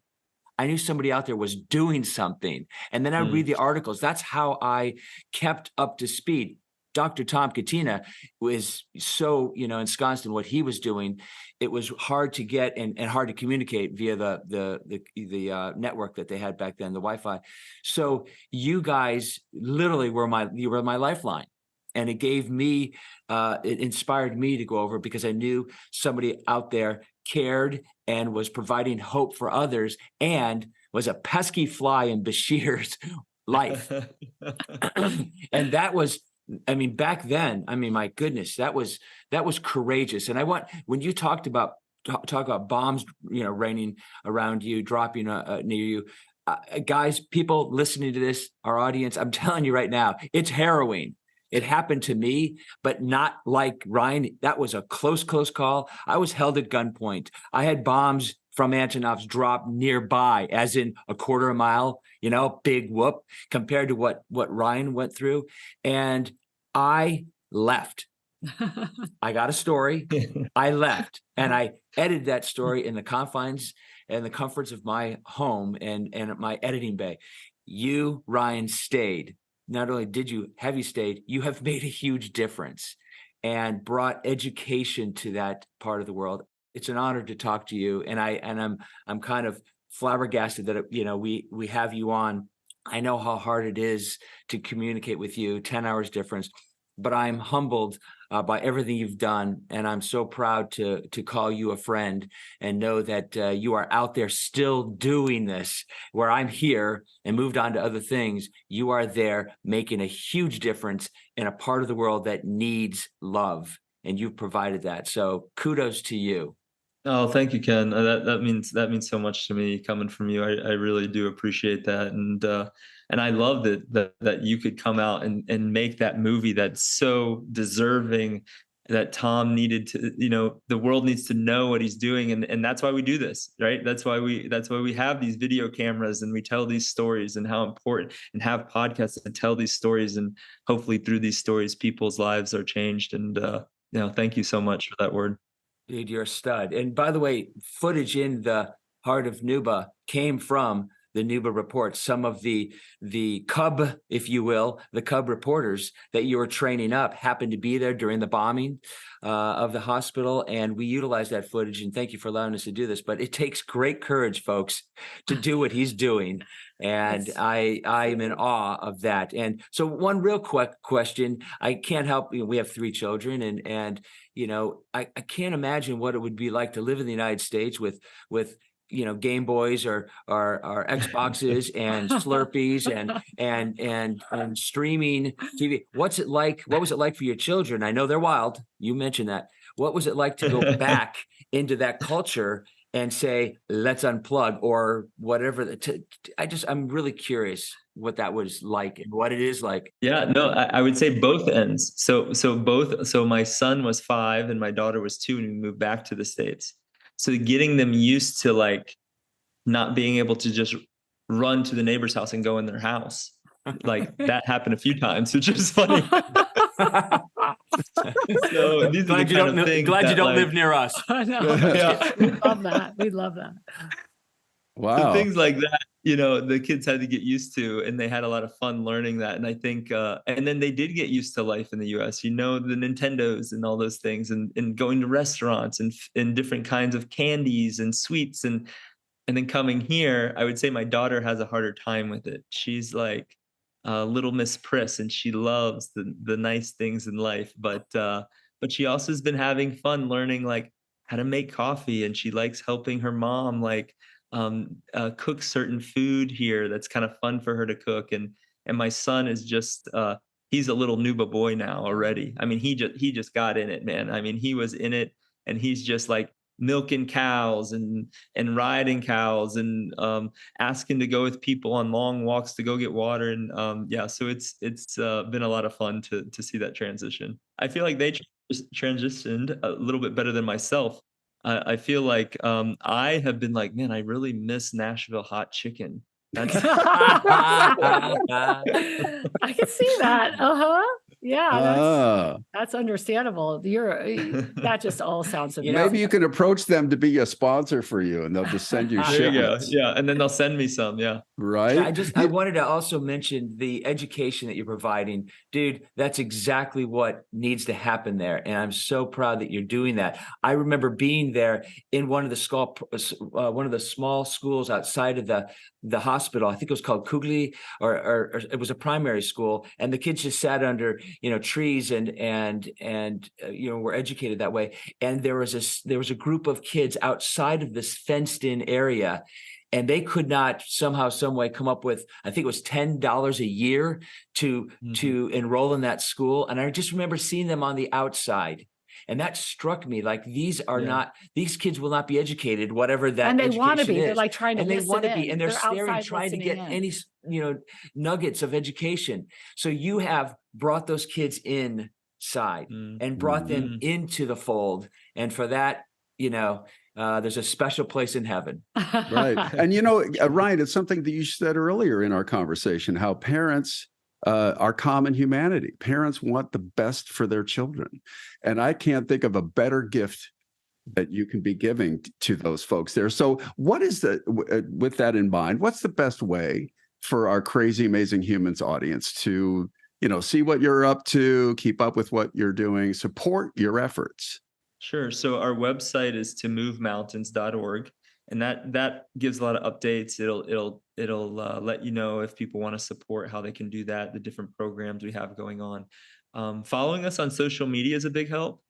I knew somebody out there was doing something. And then I read the articles. That's how I kept up to speed. Dr. Tom Catena was so, ensconced in what he was doing. It was hard to get and hard to communicate via the network that they had back then, the Wi-Fi. So you guys literally were my lifeline. And it gave me, it inspired me to go over, because I knew somebody out there cared and was providing hope for others and was a pesky fly in Bashir's life. And that was, back then, my goodness, that was courageous. And when you talk about bombs, raining around you, dropping near you, guys, people listening to this, our audience, I'm telling you right now, it's harrowing. It happened to me, but not like Ryan. That was a close call. I was held at gunpoint. I had bombs from Antinov's drop nearby, as in a quarter of a mile, big whoop compared to what Ryan went through. And I left. I got a story. I left, and I edited that story in the confines and the comforts of my home and my editing bay. You, Ryan, stayed. Not only have you stayed, you have made a huge difference and brought education to that part of the world. It's an honor to talk to you, and I'm kind of flabbergasted that we have you on. I know how hard it is to communicate with you. 10 hours difference. but I'm humbled by everything you've done. And I'm so proud to call you a friend and know that you are out there still doing this. Where I'm here and moved on to other things, you are there making a huge difference in a part of the world that needs love. And you've provided that. So kudos to you. Oh, thank you, Ken. That means so much to me coming from you. I really do appreciate that, and I love that you could come out and make that movie that's so deserving, that Tom needed to, the world needs to know what he's doing, and that's why we do this, right? That's why we have these video cameras and we tell these stories, and how important, and have podcasts and tell these stories, and hopefully through these stories people's lives are changed. And thank you so much for that word. Dude, you're a stud. And by the way, footage in the Heart of Nuba came from the Nuba Reports. Some of the cub, if you will, the cub reporters that you were training up happened to be there during the bombing of the hospital. And we utilized that footage. And thank you for allowing us to do this. But it takes great courage, folks, to do what he's doing. And I am in awe of that. And so one real quick question, I can't help, we have 3 children, and I can't imagine what it would be like to live in the United States with Game Boys or Xboxes and Slurpees and streaming TV. What was it like for your children? I know they're wild. You mentioned that. What was it like to go back into that culture and say, let's unplug, or whatever? I'm really curious what that was like and what it is like. Yeah, no, I would say both ends. So my son was 5 and my daughter was 2 when we moved back to the States. So getting them used to like not being able to just run to the neighbor's house and go in their house, like that happened a few times, which is funny. So these are the kind of things. Glad you don't live near us. I know. Yeah. We love that. We love that. Wow. So things like that, the kids had to get used to, and they had a lot of fun learning that. And I think, and then they did get used to life in the US, the Nintendos and all those things, and going to restaurants and different kinds of candies and sweets. And then coming here, I would say my daughter has a harder time with it. She's like little Miss Priss, and she loves the nice things in life. But she also has been having fun learning like how to make coffee, and she likes helping her mom cook certain food here that's kind of fun for her to cook. And my son is just he's a little Nuba boy now already. I mean, he just got in it, man. I mean, he was in it, and he's just like milking cows and riding cows and asking to go with people on long walks to go get water. And so it's been a lot of fun to see that transition. I feel like they transitioned a little bit better than myself. I feel like I have been like, man, I really miss Nashville hot chicken. That's I can see that. Yeah, that's understandable. That just all sounds amazing. Maybe you can approach them to be a sponsor for you, and they'll just send you shipments. Yeah, and then they'll send me some. Yeah, right. I wanted to also mention the education that you're providing, dude. That's exactly what needs to happen there, and I'm so proud that you're doing that. I remember being there in one of the small schools outside of the hospital. I think it was called Kugli, or it was a primary school, and the kids just sat under trees and were educated that way. And there was a group of kids outside of this fenced in area, and they could not somehow, some way come up with, I think it was $10 a year to enroll in that school. And I just remember seeing them on the outside. And that struck me, like these kids will not be educated, whatever that and they education want to be. is. They're like trying to and they want to be, and they're staring, trying to get any nuggets of education. So you have brought those kids inside and brought them into the fold, and for that, there's a special place in heaven. Right. And Ryan, it's something that you said earlier in our conversation, how parents are common humanity. Parents want the best for their children. And I can't think of a better gift that you can be giving to those folks there. So what is with that in mind, what's the best way for our Crazy Amazing Humans audience to, see what you're up to, keep up with what you're doing, support your efforts? Sure. So our website is tomovemountains.org. And that gives a lot of updates. It'll let you know if people want to support, how they can do that, the different programs we have going on. Following us on social media is a big help,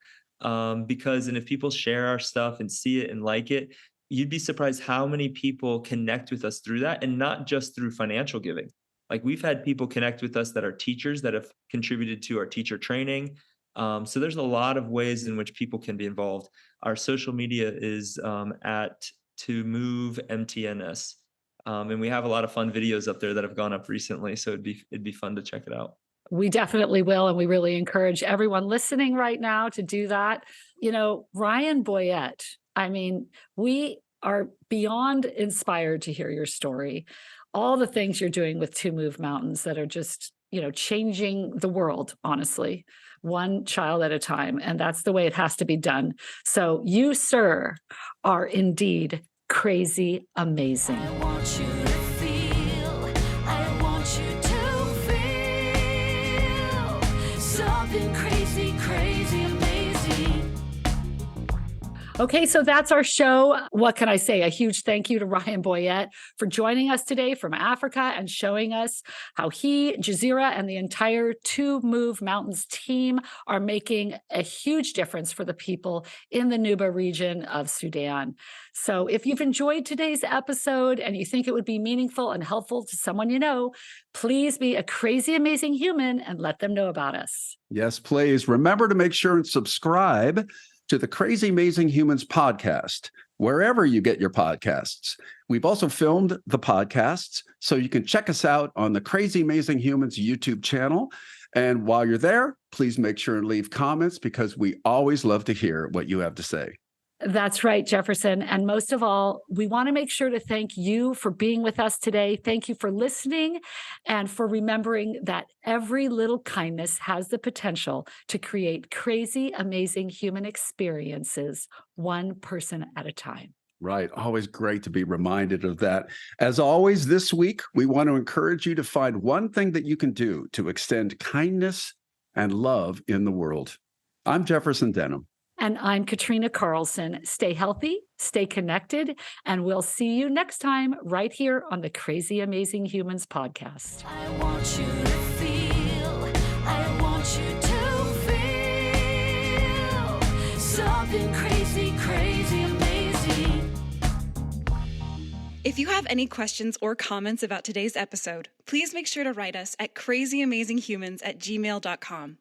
because if people share our stuff and see it and like it, you'd be surprised how many people connect with us through that, and not just through financial giving. Like, we've had people connect with us that are teachers that have contributed to our teacher training. So there's a lot of ways in which people can be involved. Our social media is at To Move MTNS. And we have a lot of fun videos up there that have gone up recently. So it'd be fun to check it out. We definitely will. And we really encourage everyone listening right now to do that. Ryan Boyette, I mean, we are beyond inspired to hear your story. All the things you're doing with To Move Mountains that are just, changing the world, honestly, one child at a time. And that's the way it has to be done. So you, sir, are indeed crazy amazing. I want you to feel, I want you to feel something crazy, crazy amazing. Okay, so that's our show. What can I say? A huge thank you to Ryan Boyette for joining us today from Africa and showing us how he, Jazira, and the entire To Move Mountains team are making a huge difference for the people in the Nuba region of Sudan. So if you've enjoyed today's episode and you think it would be meaningful and helpful to someone you know, please be a crazy, amazing human and let them know about us. Yes, please. Remember to make sure and subscribe to the Crazy Amazing Humans podcast, wherever you get your podcasts. We've also filmed the podcasts, so you can check us out on the Crazy Amazing Humans YouTube channel. And while you're there, please make sure and leave comments, because we always love to hear what you have to say. That's right, Jefferson. And most of all, we want to make sure to thank you for being with us today. Thank you for listening and for remembering that every little kindness has the potential to create crazy, amazing human experiences, one person at a time. Right. Always great to be reminded of that. As always, this week, we want to encourage you to find one thing that you can do to extend kindness and love in the world. I'm Jefferson Denham. And I'm Katrina Carlson. Stay healthy, stay connected, and we'll see you next time right here on the Crazy Amazing Humans podcast. I want you to feel, I want you to feel something crazy, crazy amazing. If you have any questions or comments about today's episode, please make sure to write us at crazyamazinghumans@gmail.com.